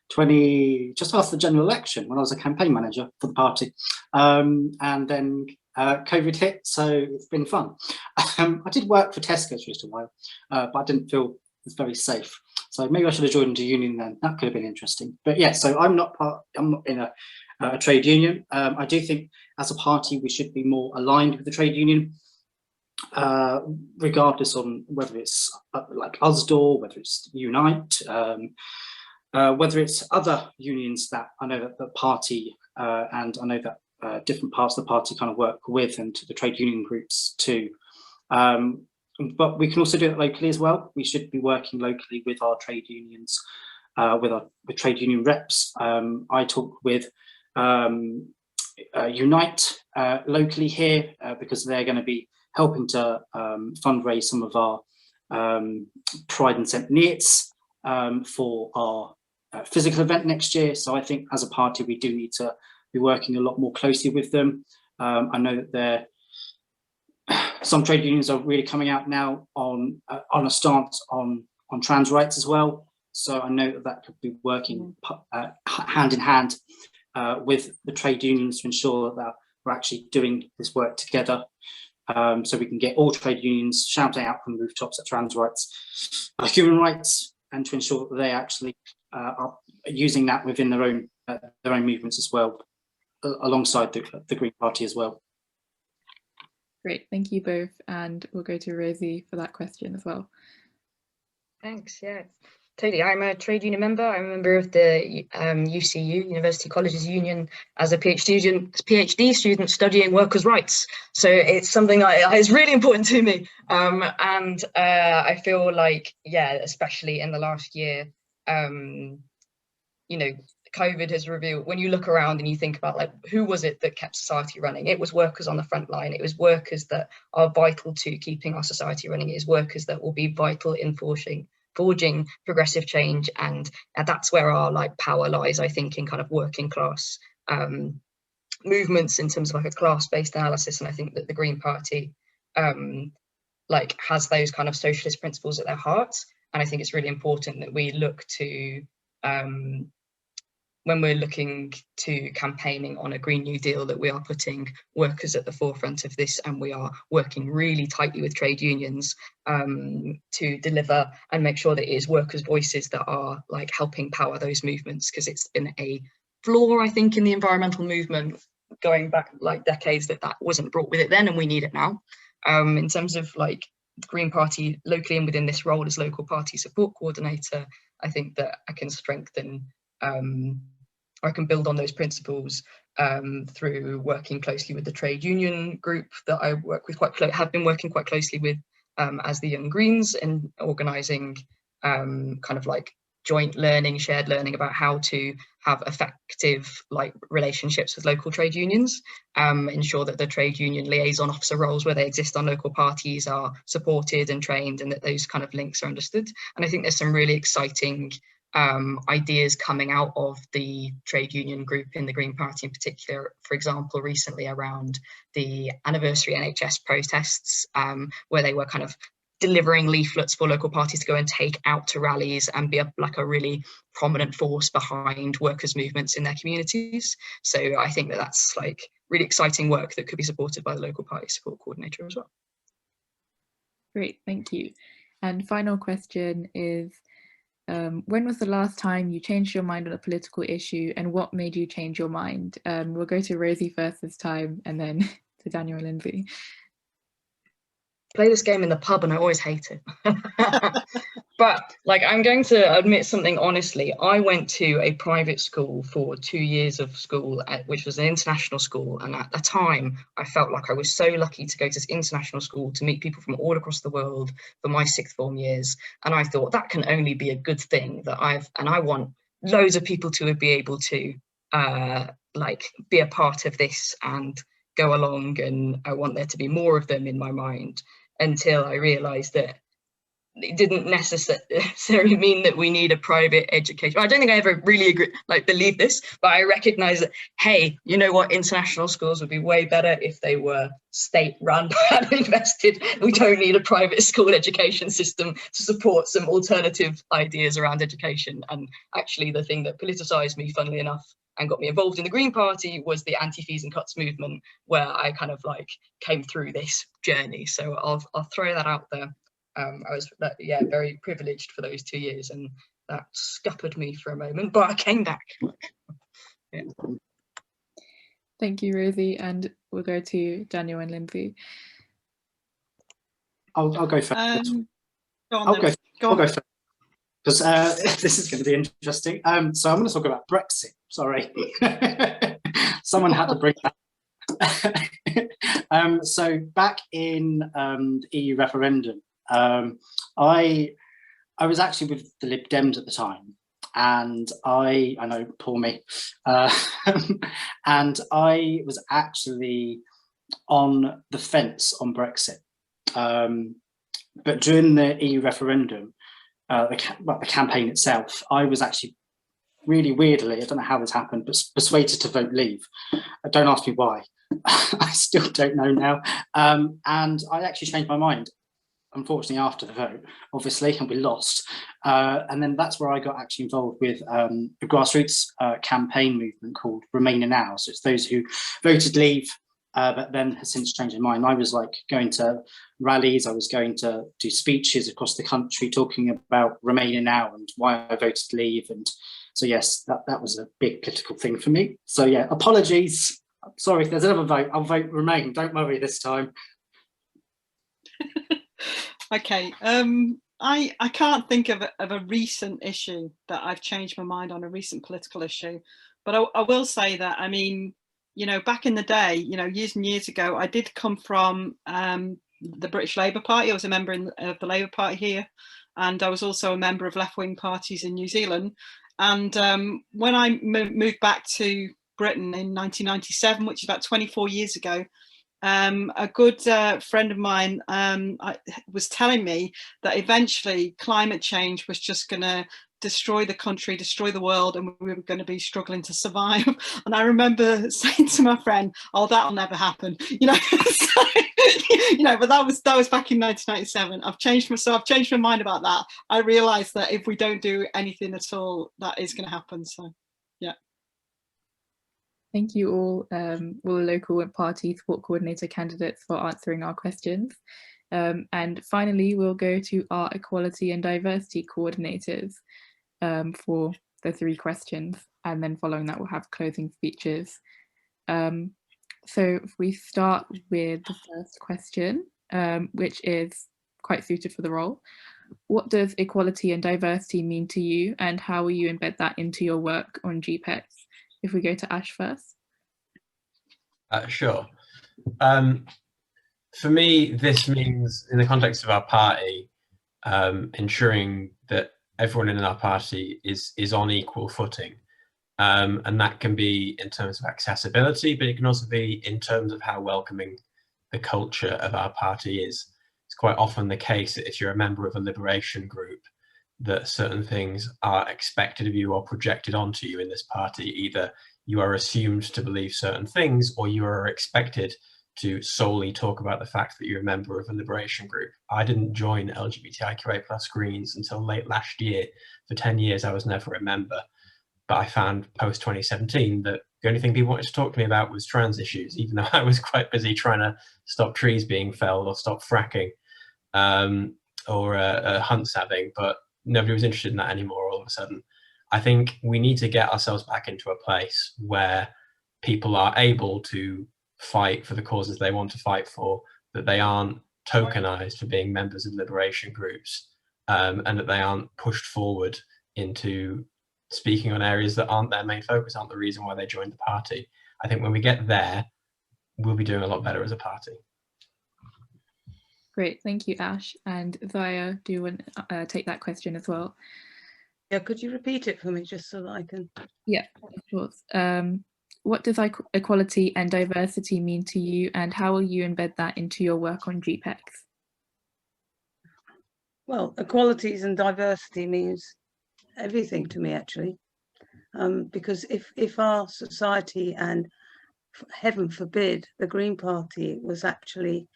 just after the general election, when I was a campaign manager for the party, and then COVID hit, so it's been fun. I did work for Tesco's for just a while, but I didn't feel it's very safe. So maybe I should have joined a union then. That could have been interesting. But yeah, so I'm not in a trade union. I do think as a party we should be more aligned with the trade union, regardless on whether it's like Usdaw, whether it's Unite, whether it's other unions that I know that the party and I know that different parts of the party kind of work with, and the trade union groups too. But we can also do it locally as well. We should be working locally with our trade unions with trade union reps. I talked with Unite locally here because they're going to be helping to fundraise some of our Pride and St. Neots for our physical event next year. So I think as a party, we do need to be working a lot more closely with them. I know that some trade unions are really coming out now on a stance on trans rights as well. So I know that could be working hand in hand with the trade unions to ensure that we're actually doing this work together. So we can get all trade unions shouting out from the rooftops that trans rights are human rights, and to ensure that they actually are using that within their own movements as well, alongside the Green Party as well. Great, thank you both, and we'll go to Rosie for that question as well. Thanks, yeah. Totally, I'm a trade union member. I'm a member of the UCU, University Colleges Union, as a PhD student studying workers' rights. So it's something it's really important to me. And I feel like, yeah, especially in the last year, you know, COVID has revealed, when you look around and you think about like, who was it that kept society running? It was workers on the front line. It was workers that are vital to keeping our society running. It is workers that will be vital in forging progressive change, and that's where our like power lies, I think, in kind of working class movements in terms of like a class-based analysis. And I think that the Green Party like has those kind of socialist principles at their heart, and I think it's really important that we look to when we're looking to campaigning on a Green New Deal, that we are putting workers at the forefront of this, and we are working really tightly with trade unions to deliver and make sure that it is workers' voices that are like helping power those movements, because it's been a flaw, I think, in the environmental movement going back like decades that wasn't brought with it then, and we need it now. In terms of like the Green Party locally and within this role as local party support coordinator, I think that I can strengthen I can build on those principles through working closely with the trade union group that I work with have been working quite closely with as the Young Greens, and organising kind of like joint learning, shared learning about how to have effective like relationships with local trade unions, ensure that the trade union liaison officer roles where they exist on local parties are supported and trained, and that those kind of links are understood. And I think there's some really exciting ideas coming out of the trade union group in the Green Party in particular, for example, recently around the anniversary NHS protests, where they were kind of delivering leaflets for local parties to go and take out to rallies and be a really prominent force behind workers' movements in their communities. So I think that that's like really exciting work that could be supported by the local party support coordinator as well. Great, thank you. And final question is, when was the last time you changed your mind on a political issue, and what made you change your mind? We'll go to Rosie first this time, and then to Daniel and Lindsay. Play this game in the pub and I always hate it. But like, I'm going to admit something honestly. I went to a private school for 2 years of school, which was an international school. And at the time, I felt like I was so lucky to go to this international school to meet people from all across the world for my sixth form years. And I thought that can only be a good thing, that I want loads of people to be able to like be a part of this and go along. And I want there to be more of them in my mind, until I realized that it didn't necessarily mean that we need a private education. I don't think I ever really believe this, but I recognize that, hey, you know what, international schools would be way better if they were state run and invested. We don't need a private school education system to support some alternative ideas around education. And actually the thing that politicized me, funnily enough, and got me involved in the Green Party was the anti-fees and cuts movement, where I kind of like came through this journey. So I'll throw that out there. I was very privileged for those 2 years, and that scuppered me for a moment, but I came back. Yeah. Thank you, Rosie, and we'll go to Daniel and Lindsay. I'll go first. I'll go first, because this is going to be interesting. So I'm going to talk about Brexit. Sorry, someone had to bring that. So back in the EU referendum, I was actually with the Lib Dems at the time, and I know, poor me, and I was actually on the fence on Brexit. But during the EU referendum, the campaign itself, I was actually really weirdly, I don't know how this happened, but persuaded to vote leave. Don't ask me why. I still don't know now. And I actually changed my mind, unfortunately, after the vote, obviously, and we lost. And then that's where I got actually involved with a grassroots campaign movement called Remain Now. So it's those who voted leave, but then has since changed their mind. I was like going to rallies, I was going to do speeches across the country talking about Remain Now and why I voted leave. And so, yes, that was a big political thing for me. So, yeah, apologies. Sorry, if there's another vote, I'll vote Remain. Don't worry this time. Okay, I can't think of a recent issue that I've changed my mind on, a recent political issue, but I will say that, I mean, you know, back in the day, you know, years and years ago, I did come from the British Labour Party. I was a member of the Labour Party here, and I was also a member of left-wing parties in New Zealand. And when I moved back to Britain in 1997, which is about 24 years ago, a good friend of mine was telling me that eventually climate change was just going to destroy the country, destroy the world, and we were going to be struggling to survive. And I remember saying to my friend, "Oh, that'll never happen," you know. So, you know, but that was back in 1997. I've changed my mind about that. I realised that if we don't do anything at all, that is going to happen. So, yeah. Thank you all the local party support coordinator candidates for answering our questions. And finally, we'll go to our equality and diversity coordinators for the 3 questions. And then following that, we'll have closing speeches. So if we start with the first question, which is quite suited for the role. What does equality and diversity mean to you, and how will you embed that into your work on GPEx? If we go to Ash first. Sure. For me, this means, in the context of our party, ensuring that everyone in our party is on equal footing. And that can be in terms of accessibility, but it can also be in terms of how welcoming the culture of our party is. It's quite often the case that if you're a member of a liberation group, that certain things are expected of you or projected onto you in this party. Either you are assumed to believe certain things, or you are expected to solely talk about the fact that you're a member of a liberation group. I didn't join LGBTIQA+ Greens until late last year. For 10 years, I was never a member. But I found post 2017 that the only thing people wanted to talk to me about was trans issues, even though I was quite busy trying to stop trees being felled or stop fracking or hunt sabbing. But nobody was interested in that anymore all of a sudden. I think we need to get ourselves back into a place where people are able to fight for the causes they want to fight for, that they aren't tokenized for being members of liberation groups, and that they aren't pushed forward into speaking on areas that aren't their main focus, aren't the reason why they joined the party. I think when we get there, we'll be doing a lot better as a party. Great, thank you, Ash. And Zaya, do you want to take that question as well? Yeah, could you repeat it for me just so that I can? Yeah, of course. What does equality and diversity mean to you, and how will you embed that into your work on GPEx? Well, equalities and diversity means everything to me, actually, because if our society, and heaven forbid the Green Party, was actually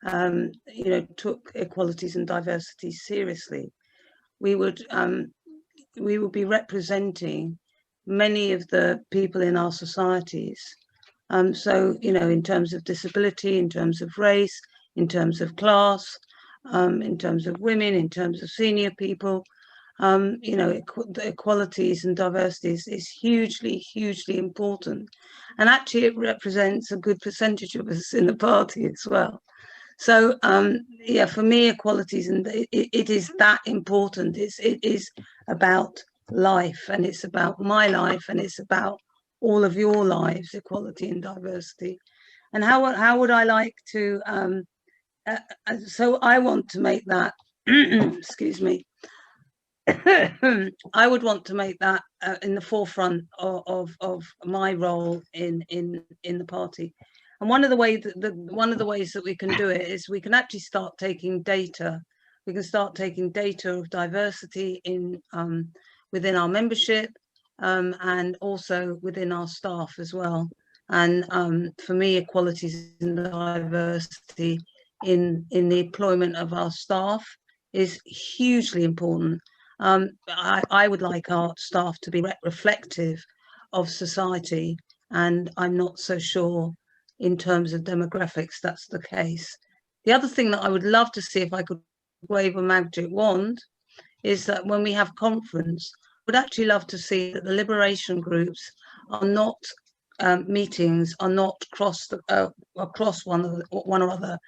you know, took equalities and diversity seriously, we would be representing many of the people in our societies. So, you know, in terms of disability, in terms of race, in terms of class, in terms of women, in terms of senior people, you know, equalities and diversities is hugely, hugely important. And actually it represents a good percentage of us in the party as well. So, yeah, for me, equalities, and it is that important. It is about life, and it's about my life, and it's about all of your lives, equality and diversity. And how would I like to, so I want to make that, excuse me, I would want to make that in the forefront of my role in the party. And one of the ways that we can do it is we can actually start taking data. We can start taking data of diversity in within our membership and also within our staff as well. And for me, equalities and diversity in the employment of our staff is hugely important. I would like our staff to be reflective of society, and I'm not so sure in terms of demographics that's the case. The other thing that I would love to see, if I could wave a magic wand, is that when we have conference, I would actually love to see that the liberation groups are not meetings are not across one or other,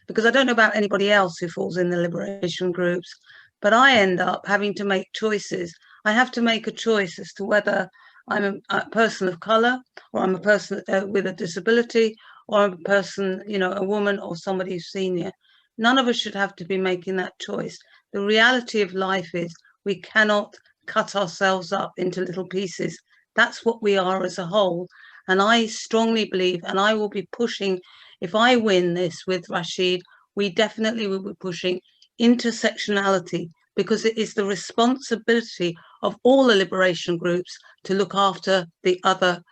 because I don't know about anybody else who falls in the liberation groups, but I end up having to make choices. I have to make a choice as to whether I'm a person of colour, or I'm a person with a disability, or I'm a person, you know, a woman or somebody who's senior. None of us should have to be making that choice. The reality of life is we cannot cut ourselves up into little pieces. That's what we are as a whole. And I strongly believe, and I will be pushing, if I win this with Rashid, we definitely will be pushing intersectionality, because it is the responsibility of all the liberation groups to look after the other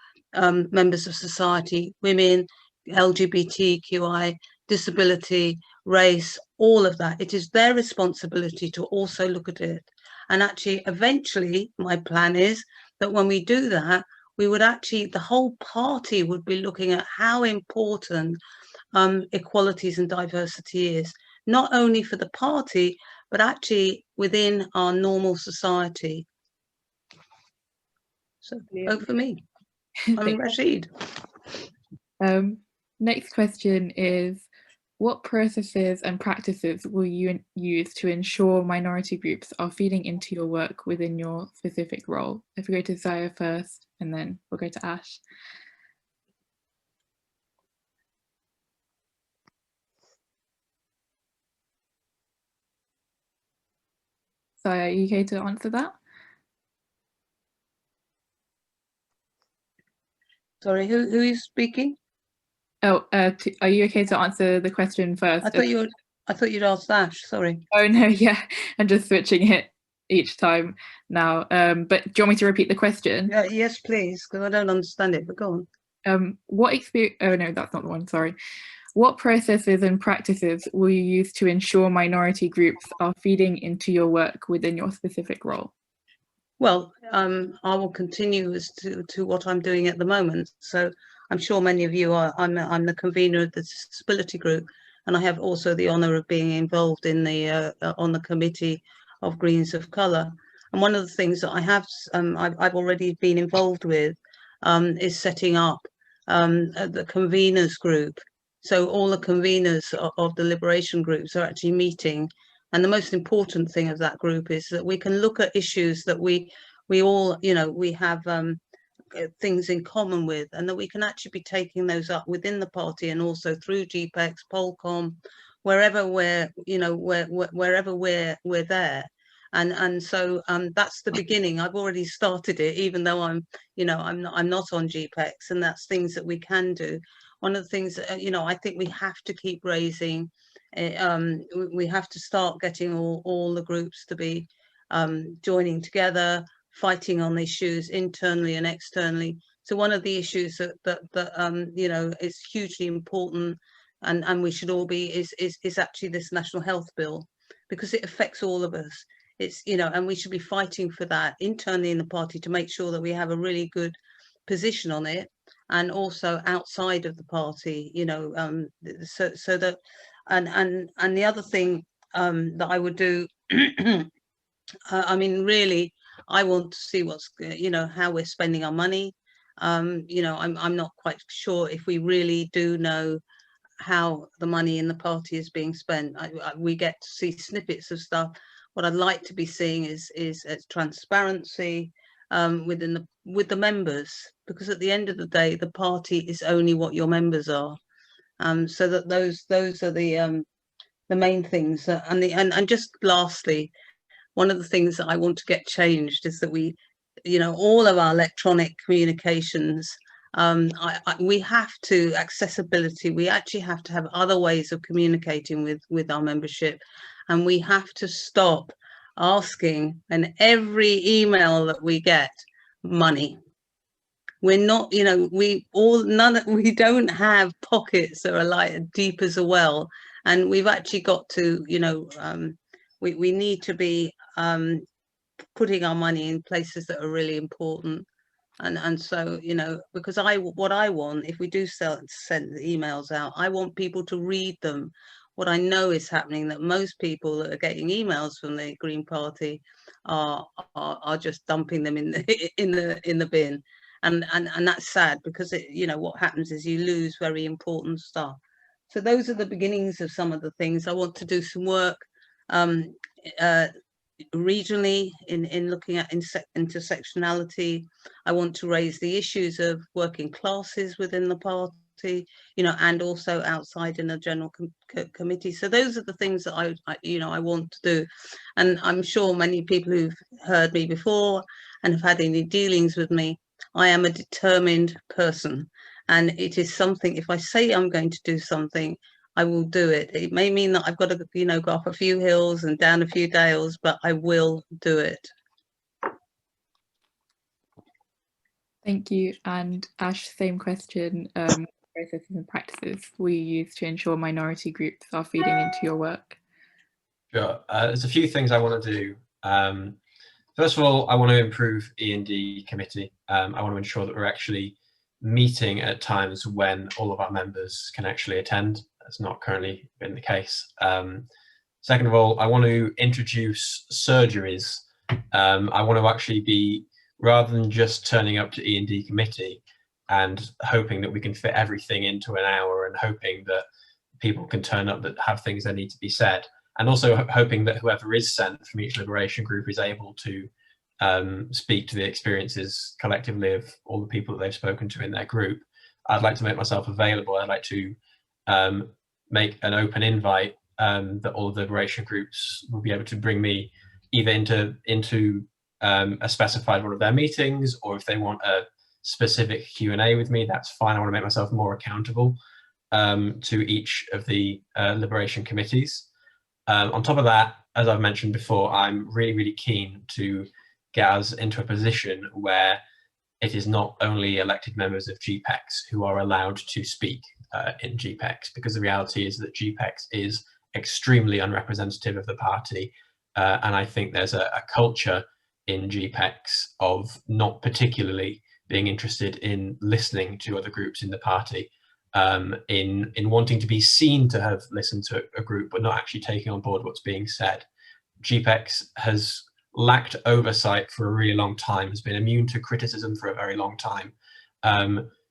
members of society, women, LGBTQI, disability, race, all of that. It is their responsibility to also look at it. And actually, eventually, my plan is that when we do that, we would actually, the whole party would be looking at how important equalities and diversity is, not only for the party, but actually within our normal society. So, vote for me. I'm Rashid. Next question is, what processes and practices will you use to ensure minority groups are feeding into your work within your specific role? If we go to Zaya first, and then we'll go to Ash. Zaya, are you okay to answer that? Sorry, who is speaking? Oh, are you okay to answer the question first? I thought you'd asked Ash, sorry. Oh no, yeah, I'm just switching it each time now. But do you want me to repeat the question? Yeah, yes, please, because I don't understand it, but go on. What experience, oh no, that's not the one, sorry. What processes and practices will you use to ensure minority groups are feeding into your work within your specific role? Well, I will continue as to what I'm doing at the moment. So I'm sure many of you are, I'm the convener of the disability group, and I have also the honour of being involved in the on the committee of Greens of Colour. And one of the things that I have, I've already been involved with is setting up the conveners group. So all the conveners of the liberation groups are actually meeting. And the most important thing of that group is that we can look at issues that we all, you know, we have things in common with, and that we can actually be taking those up within the party and also through GPEx, Polcom, wherever we're, you know, wherever we're there. And so that's the beginning. I've already started it, even though I'm, you know, I'm not on GPEx, and that's things that we can do. One of the things that, you know, I think we have to keep raising. We have to start getting all the groups to be joining together, fighting on issues internally and externally. So one of the issues that you know, is hugely important, and we should all be, is actually this national health bill, because it affects all of us. It's, you know, and we should be fighting for that internally in the party to make sure that we have a really good position on it, and also outside of the party, you know, so that, and the other thing that I would do, I mean, really, I want to see what's, you know, how we're spending our money. You know, I'm not quite sure if we really do know how the money in the party is being spent. We get to see snippets of stuff. What I'd like to be seeing is transparency with the members, because at the end of the day, the party is only what your members are. So that those are the main things. And just lastly, one of the things that I want to get changed is that we, you know, all of our electronic communications, we have to, accessibility, we actually have to have other ways of communicating with our membership, and we have to stop asking in every email that we get money. We're not, you know, we don't have pockets that are like deep as a well, and we've actually got to, you know, we need to be putting our money in places that are really important. And so, you know, because what I want, if we do send the emails out, I want people to read them. What I know is happening, that most people that are getting emails from the Green Party are just dumping them in the bin. And that's sad, because you know, what happens is you lose very important stuff. So those are the beginnings of some of the things. I want to do some work regionally in looking at intersectionality. I want to raise the issues of working classes within the party, you know, and also outside in a general committee. So those are the things that I want to do. And I'm sure many people who've heard me before and have had any dealings with me, I am a determined person, and it is something, if I say I'm going to do something, I will do it. It may mean that I've got to, you know, go up a few hills and down a few dales, but I will do it. Thank you. And Ash, same question. Processes and practices will you use to ensure minority groups are feeding into your work? Sure. There's a few things I want to do. First of all, I want to improve E&D committee. I want to ensure that we're actually meeting at times when all of our members can actually attend. That's not currently been the case. Second of all, I want to introduce surgeries. I want to actually be, rather than just turning up to E&D committee and hoping that we can fit everything into an hour and hoping that people can turn up that have things that need to be said, and also hoping that whoever is sent from each liberation group is able to speak to the experiences collectively of all the people that they've spoken to in their group. I'd like to make myself available. I'd like to make an open invite that all of the liberation groups will be able to bring me either into a specified one of their meetings, or if they want a specific Q&A with me, that's fine. I want to make myself more accountable to each of the liberation committees. On top of that, as I've mentioned before, I'm really, really keen to get us into a position where it is not only elected members of GPEx who are allowed to speak in GPEx, because the reality is that GPEx is extremely unrepresentative of the party. And I think there's a culture in GPEx of not particularly being interested in listening to other groups in the party, in wanting to be seen to have listened to a group, but not actually taking on board what's being said. GPEx has lacked oversight for a really long time, has been immune to criticism for a very long time.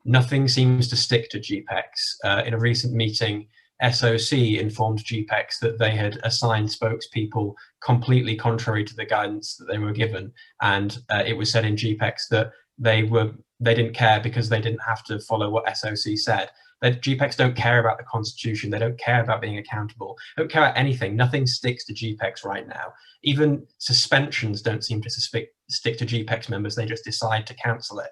Nothing seems to stick to GPEx. In a recent meeting, SOC informed GPEx that they had assigned spokespeople completely contrary to the guidance that they were given, and it was said in GPEx that they didn't care because they didn't have to follow what SOC said. That GPEx don't care about the Constitution, they don't care about being accountable, they don't care about anything. Nothing sticks to GPEx right now. Even suspensions don't seem to stick to GPEx members, they just decide to cancel it.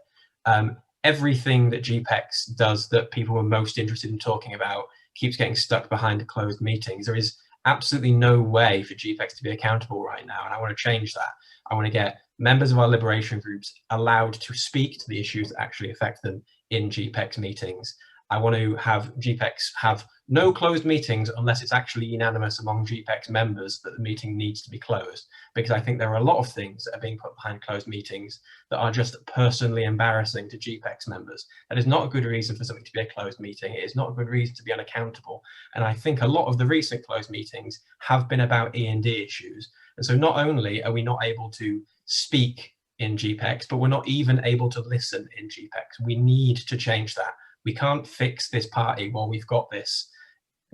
Everything that GPEx does that people were most interested in talking about keeps getting stuck behind closed meetings. There is absolutely no way for GPEx to be accountable right now, and I want to change that. I want to get members of our liberation groups allowed to speak to the issues that actually affect them in GPEx meetings. I want to have GPEx have no closed meetings unless it's actually unanimous among GPEx members that the meeting needs to be closed, because I think there are a lot of things that are being put behind closed meetings that are just personally embarrassing to GPEx members. That is not a good reason for something to be a closed meeting. It is not a good reason to be unaccountable. And I think a lot of the recent closed meetings have been about E&D issues. And so not only are we not able to speak in GPEx, but we're not even able to listen in GPEx. We need to change that. We can't fix this party while we've got this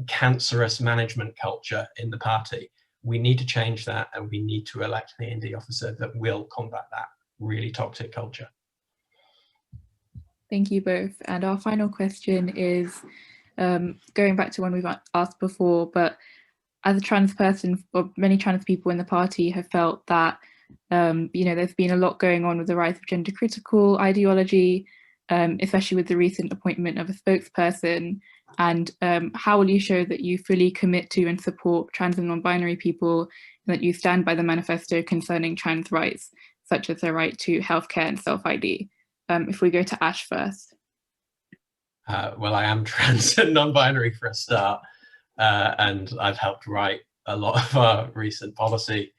cancerous management culture in the party. We need to change that, and we need to elect an E&D officer that will combat that really toxic culture. Thank you both. And our final question is going back to one we've asked before, but as a trans person, or many trans people in the party have felt that, there's been a lot going on with the rise of gender critical ideology, especially with the recent appointment of a spokesperson. And how will you show that you fully commit to and support trans and non-binary people, and that you stand by the manifesto concerning trans rights, such as the right to healthcare and self-ID? If we go to Ash first. Well, I am trans and non-binary for a start, and I've helped write a lot of our recent policy.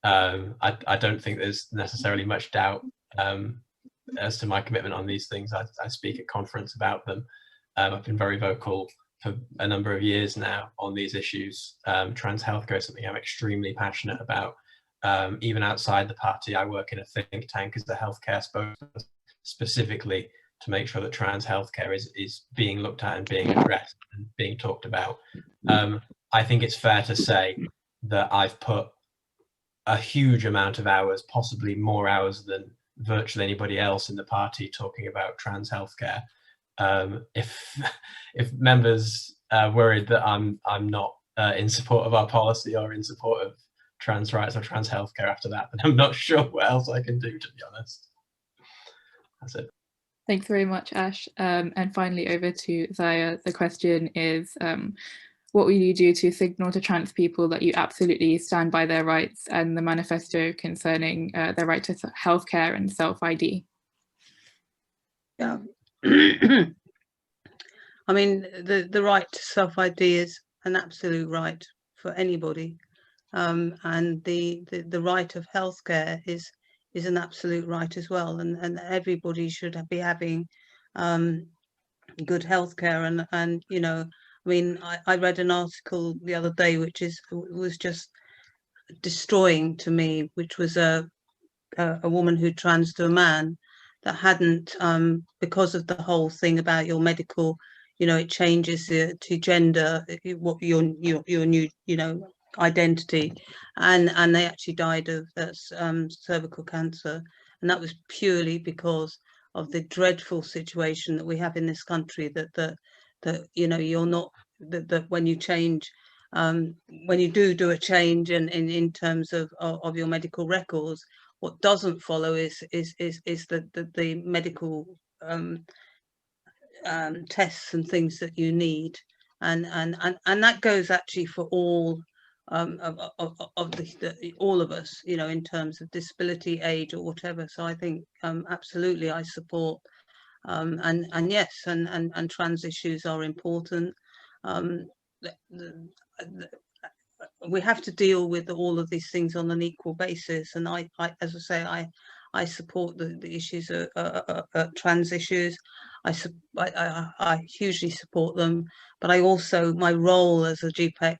I don't think there's necessarily much doubt as to my commitment on these things. I speak at conference about them. I've been very vocal for a number of years now on these issues. Trans healthcare is something I'm extremely passionate about. Even outside the party, I work in a think tank as a healthcare spokesperson, specifically to make sure that trans healthcare is being looked at and being addressed and being talked about. I think it's fair to say that I've put a huge amount of hours, possibly more hours than virtually anybody else in the party, talking about trans healthcare. If members are worried that I'm not in support of our policy or in support of trans rights or trans healthcare after that, then I'm not sure what else I can do, to be honest. That's it. Thanks very much, Ash. And finally, over to Zaya. The question is, what will you do to signal to trans people that you absolutely stand by their rights and the manifesto concerning their right to healthcare and self-ID? Yeah. I mean, the right to self-ID is an absolute right for anybody, and the right of healthcare is an absolute right as well, and everybody should be having good healthcare. And you know, I mean, I read an article the other day which was just destroying to me, which was a woman who trans to a man that hadn't, because of the whole thing about your medical, you know, it changes to gender, what your new, you know, identity, and they actually died of cervical cancer, and that was purely because of the dreadful situation that we have in this country, that you know, you're not, that when you change, when you do a change in terms of your medical records, what doesn't follow is the medical tests and things that you need, and that goes actually for all of all of us, you know, in terms of disability, age, or whatever. So I think absolutely I support, and yes, and trans issues are important. We have to deal with all of these things on an equal basis, and I as I say, I support the issues of trans issues. I hugely support them, but I also, my role as a GPEx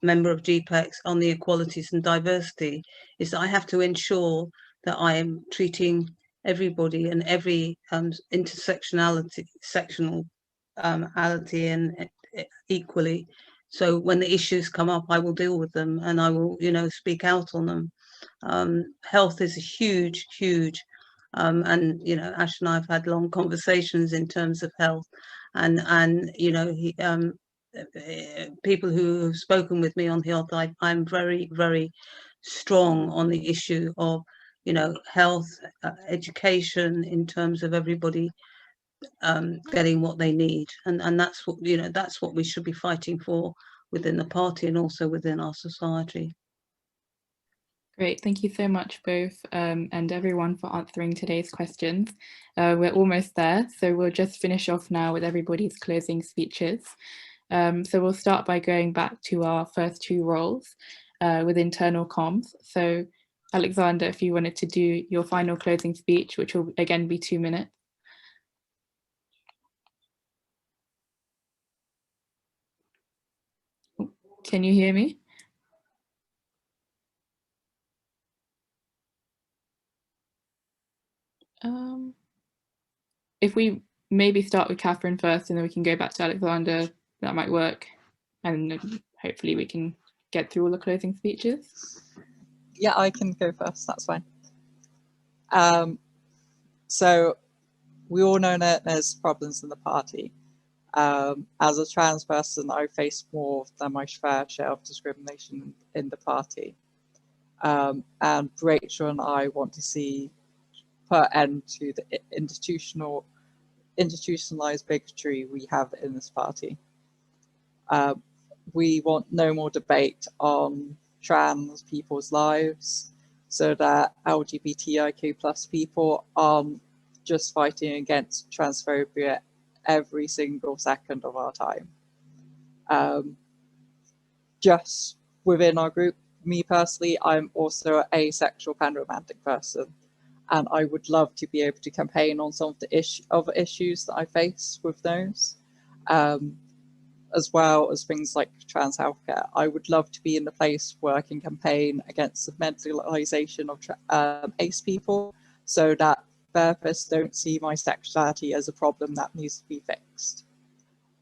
member of GPEx on the equalities and diversity is that I have to ensure that I am treating everybody and every intersectionality, and equally. So when the issues come up, I will deal with them, and I will, you know, speak out on them. Health is a huge, and you know, Ash and I have had long conversations in terms of health, and you know, people who have spoken with me on health, I'm very, very strong on the issue of, you know, health, education, in terms of everybody getting what they need, and that's what, you know, that's what we should be fighting for within the party and also within our society. Great, thank you so much both, and everyone, for answering today's questions. We're almost there, so we'll just finish off now with everybody's closing speeches. So we'll start by going back to our first two roles with internal comms. So Alexander, if you wanted to do your final closing speech, which will again be 2 minutes. Can you hear me? If we maybe start with Catherine first, and then we can go back to Alexander, that might work. And hopefully we can get through all the closing speeches. Yeah, I can go first, that's fine. So we all know that there's problems in the party, As a trans person, I face more than my fair share of discrimination in the party. And Rachel and I want to see put end to the institutionalized bigotry we have in this party. We want no more debate on trans people's lives, so that LGBTIQ plus people aren't just fighting against transphobia every single second of our time. Just within our group, me personally, I'm also an asexual panromantic person, and I would love to be able to campaign on some of the other issues that I face with those, as well as things like trans healthcare. I would love to be in the place where I can campaign against the medicalization of ace people, so that therapists don't see my sexuality as a problem that needs to be fixed.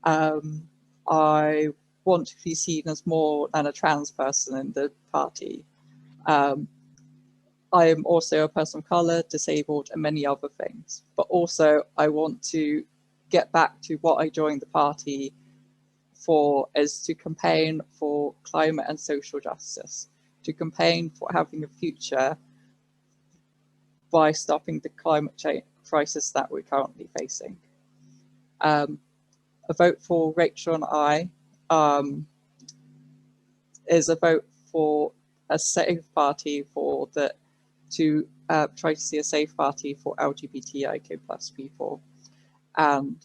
I want to be seen as more than a trans person in the party. I am also a person of colour, disabled, and many other things. But also, I want to get back to what I joined the party for, is to campaign for climate and social justice, to campaign for having a future by stopping the climate change crisis that we're currently facing. A vote for Rachel and I is a vote for a safe party for to try to see a safe party for LGBTIQ plus people, and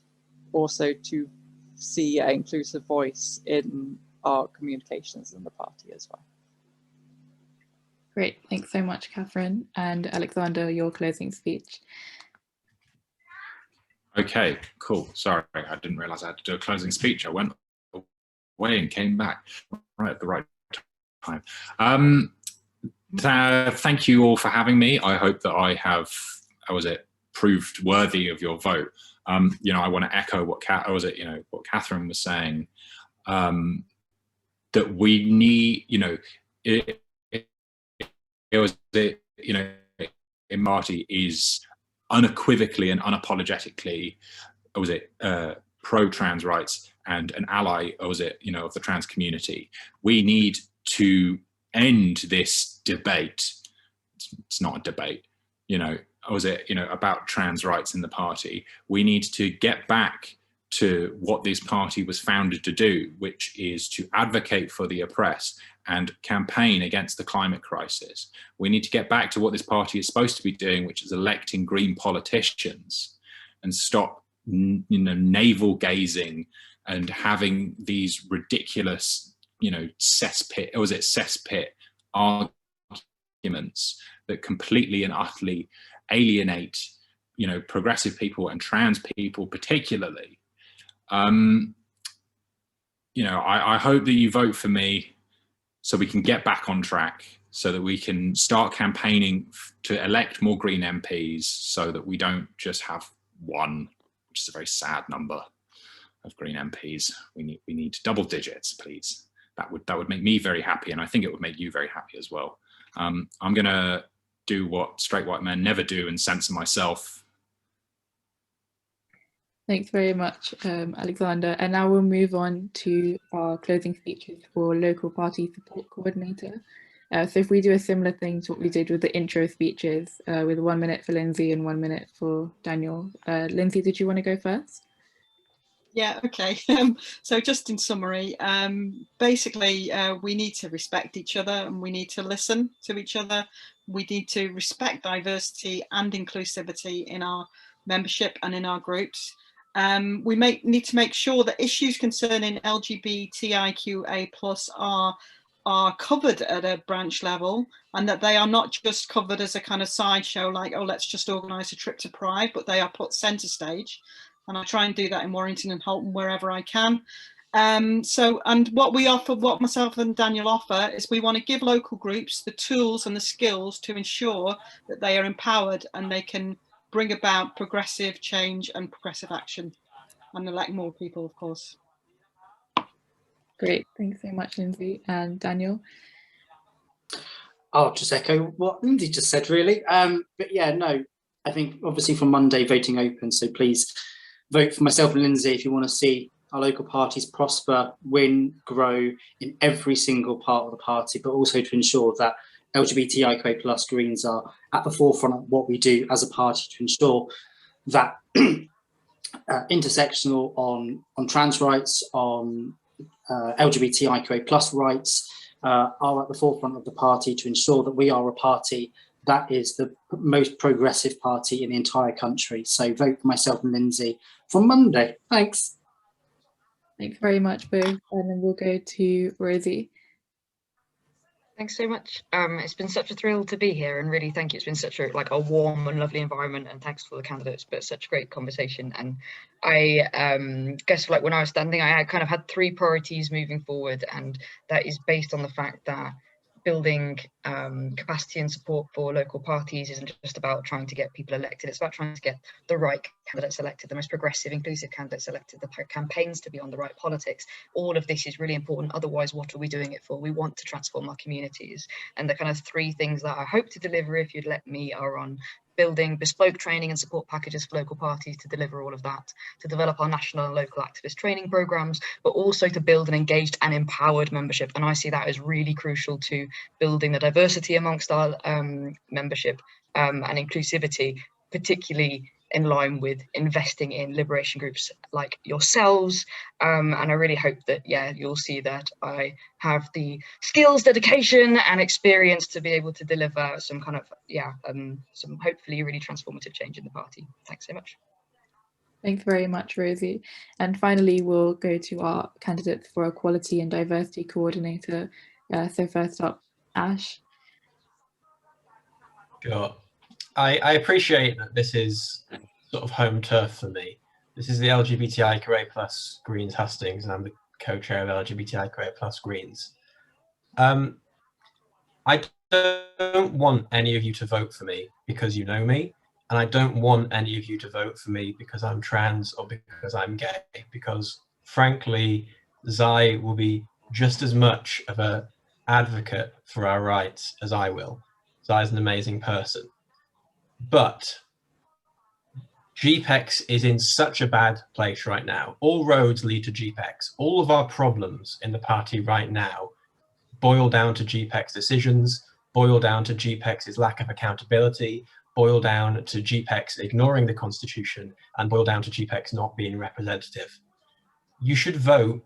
also to see an inclusive voice in our communications in the party as well. Great, thanks so much, Catherine. And Alexander, your closing speech. Okay, cool. Sorry, I didn't realise I had to do a closing speech. I went away and came back right at the right time. Thank you all for having me. I hope that I have, proved worthy of your vote. You know, I want to echo what what Catherine was saying. That we need, Marty is unequivocally and unapologetically, pro-trans rights and an ally, of the trans community. We need to end this debate. It's not a debate, about trans rights in the party. We need to get back to what this party was founded to do, which is to advocate for the oppressed and campaign against the climate crisis. We need to get back to what this party is supposed to be doing, which is electing green politicians, and stop, navel gazing and having these ridiculous, cesspit arguments that completely and utterly alienate, progressive people and trans people particularly. I hope that you vote for me so we can get back on track, so that we can start campaigning to elect more Green MPs, so that we don't just have one, which is a very sad number of Green MPs. We need double digits, please. That would make me very happy, and I think it would make you very happy as well. I'm gonna do what straight white men never do and censor myself. Thanks very much, Alexander. And now we'll move on to our closing speeches for local party support coordinator. So if we do a similar thing to what we did with the intro speeches, with 1 minute for Lindsay and 1 minute for Daniel. Lindsay, did you want to go first? Yeah, okay. So just in summary, basically, we need to respect each other and we need to listen to each other. We need to respect diversity and inclusivity in our membership and in our groups. We need to make sure that issues concerning LGBTIQA+ are covered at a branch level, and that they are not just covered as a kind of sideshow, like, oh, let's just organise a trip to Pride, but they are put centre stage. And I try and do that in Warrington and Holton wherever I can. And what we offer, what myself and Daniel offer, is we want to give local groups the tools and the skills to ensure that they are empowered and they can bring about progressive change and progressive action, and elect more people, of course. Great, thanks so much, Lindsay. And Daniel? I'll just echo what Lindsay just said, really. But yeah, no, I think obviously from Monday voting open, so please vote for myself and Lindsay if you want to see our local parties prosper, win, grow in every single part of the party, but also to ensure that LGBTIQA plus Greens are at the forefront of what we do as a party to ensure that intersectional on trans rights, on LGBTIQA plus rights are at the forefront of the party to ensure that we are a party that is the most progressive party in the entire country. So vote for myself and Lindsay from Monday. Thanks. Thanks very much, both. And then we'll go to Rosie. Thanks so much. It's been such a thrill to be here, and really thank you. It's been such a warm and lovely environment, and thanks for the candidates, but such a great conversation. And I guess when I was standing, I kind of had 3 priorities moving forward, and that is based on the fact that building capacity and support for local parties isn't just about trying to get people elected, it's about trying to get the right candidates elected, the most progressive, inclusive candidates elected, the campaigns to be on the right politics. All of this is really important, otherwise what are we doing it for? We want to transform our communities, and the kind of 3 things that I hope to deliver, if you'd let me, are on building bespoke training and support packages for local parties to deliver all of that, to develop our national and local activist training programs, but also to build an engaged and empowered membership. And I see that as really crucial to building the diversity amongst our membership and inclusivity, particularly in line with investing in liberation groups like yourselves. And I really hope that, you'll see that I have the skills, dedication and experience to be able to deliver some kind of, some hopefully really transformative change in the party. Thanks so much. Thanks very much, Rosie. And finally, we'll go to our candidates for Equality and Diversity Coordinator. So first up, Ash. Sure. I appreciate that this is sort of home turf for me. This is the LGBTIQA plus Greens Hustings, and I'm the co-chair of LGBTIQA plus Greens. I don't want any of you to vote for me because you know me, and I don't want any of you to vote for me because I'm trans or because I'm gay, because frankly, Zai will be just as much of an advocate for our rights as I will. Zai is an amazing person. But GPEx is in such a bad place right now. All roads lead to GPEx. All of our problems in the party right now boil down to GPEx decisions, boil down to GPEx's lack of accountability, boil down to GPEx ignoring the constitution, and boil down to GPEx not being representative. You should vote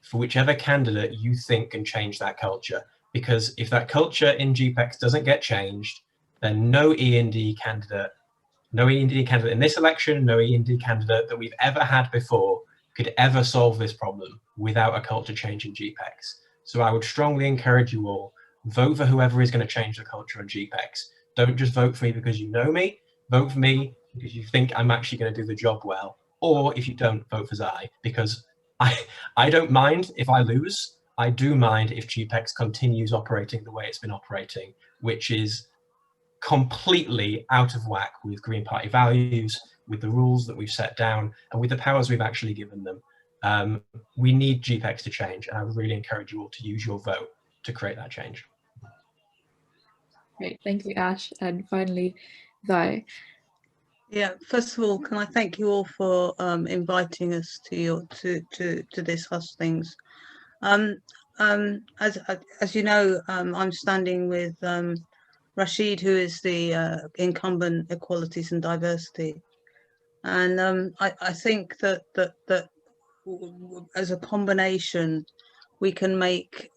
for whichever candidate you think can change that culture, because if that culture in GPEx doesn't get changed, then no E&D candidate in this election, no E&D candidate that we've ever had before could ever solve this problem without a culture change in GPEx. So I would strongly encourage you all, vote for whoever is going to change the culture on GPEx. Don't just vote for me because you know me, vote for me because you think I'm actually going to do the job well. Or if you don't, vote for Zai, because I don't mind if I lose. I do mind if GPEx continues operating the way it's been operating, which is completely out of whack with Green Party values, with the rules that we've set down, and with the powers we've actually given them. We need GPEx to change, and I would really encourage you all to use your vote to create that change. Great, thank you, Ash. And finally, Zai. Yeah, first of all, can I thank you all for inviting us to this Hustings. As you know, I'm standing with Rashid, who is the incumbent Equalities and Diversity, and I think that as a combination we can make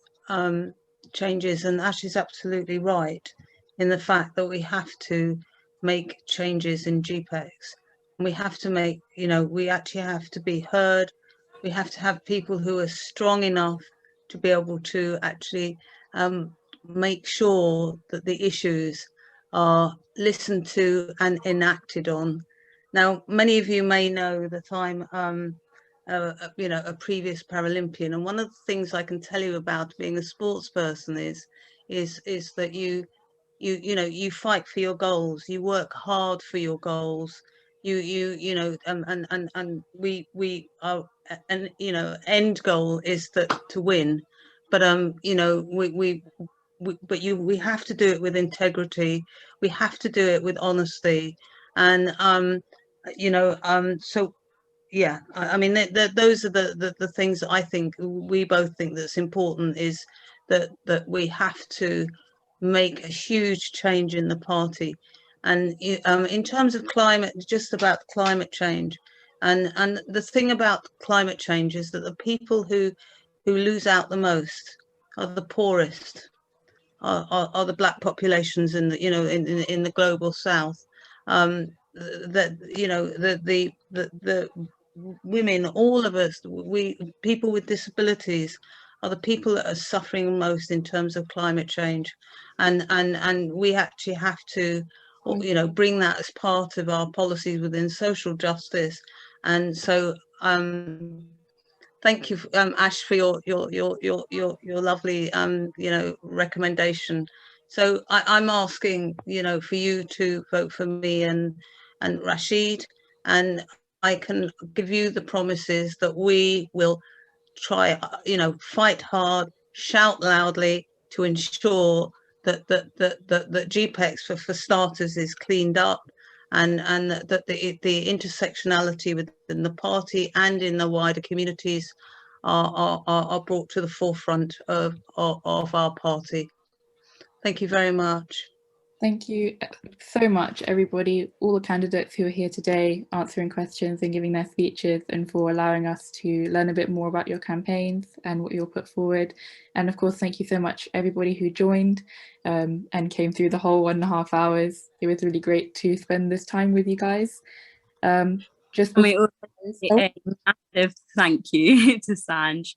changes, and Ash is absolutely right in the fact that we have to make changes in GPEx. We have to make, we actually have to be heard. We have to have people who are strong enough to be able to actually make sure that the issues are listened to and enacted on. Now, many of you may know that I'm a previous Paralympian, and one of the things I can tell you about being a sports person is that you fight for your goals, you work hard for your goals, and we are, and end goal is to win, but we have to do it with integrity, we have to do it with honesty, and so yeah, I mean, those are the things that I think we both think that's important, is that we have to make a huge change in the party. And in terms of climate, just about climate change, and the thing about climate change is that the people who lose out the most are the poorest, are the black populations in the, in the global south. That, the women, all of us, people with disabilities are the people that are suffering most in terms of climate change, and we actually have to, bring that as part of our policies within social justice. And so thank you, Ash, for your lovely recommendation. So I'm asking, for you to vote for me and Rashid, and I can give you the promises that we will try, fight hard, shout loudly to ensure that GPEx, for starters, is cleaned up, and that the intersectionality within the party and in the wider communities are brought to the forefront of our party. Thank you very much. Thank you so much, everybody, all the candidates who are here today answering questions and giving their speeches, and for allowing us to learn a bit more about your campaigns and what you'll put forward. And of course, thank you so much, everybody who joined and came through the whole 1.5 hours. It was really great to spend this time with you guys. Just and we also a massive thank you to Sanj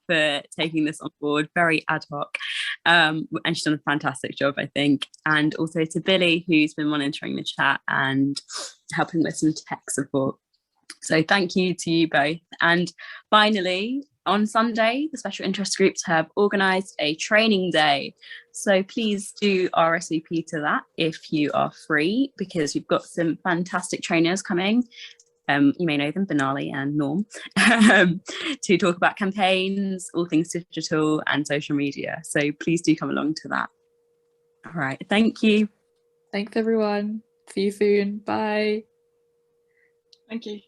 for taking this on board, very ad hoc, and she's done a fantastic job, I think. And also to Billy, who's been monitoring the chat and helping with some tech support. So thank you to you both. And finally, on Sunday, the special interest groups have organised a training day. So please do RSVP to that if you are free, because we've got some fantastic trainers coming. You may know them, Benali and Norm, to talk about campaigns, all things digital and social media. So please do come along to that. All right, thank you. Thanks, everyone. See you soon. Bye. Thank you.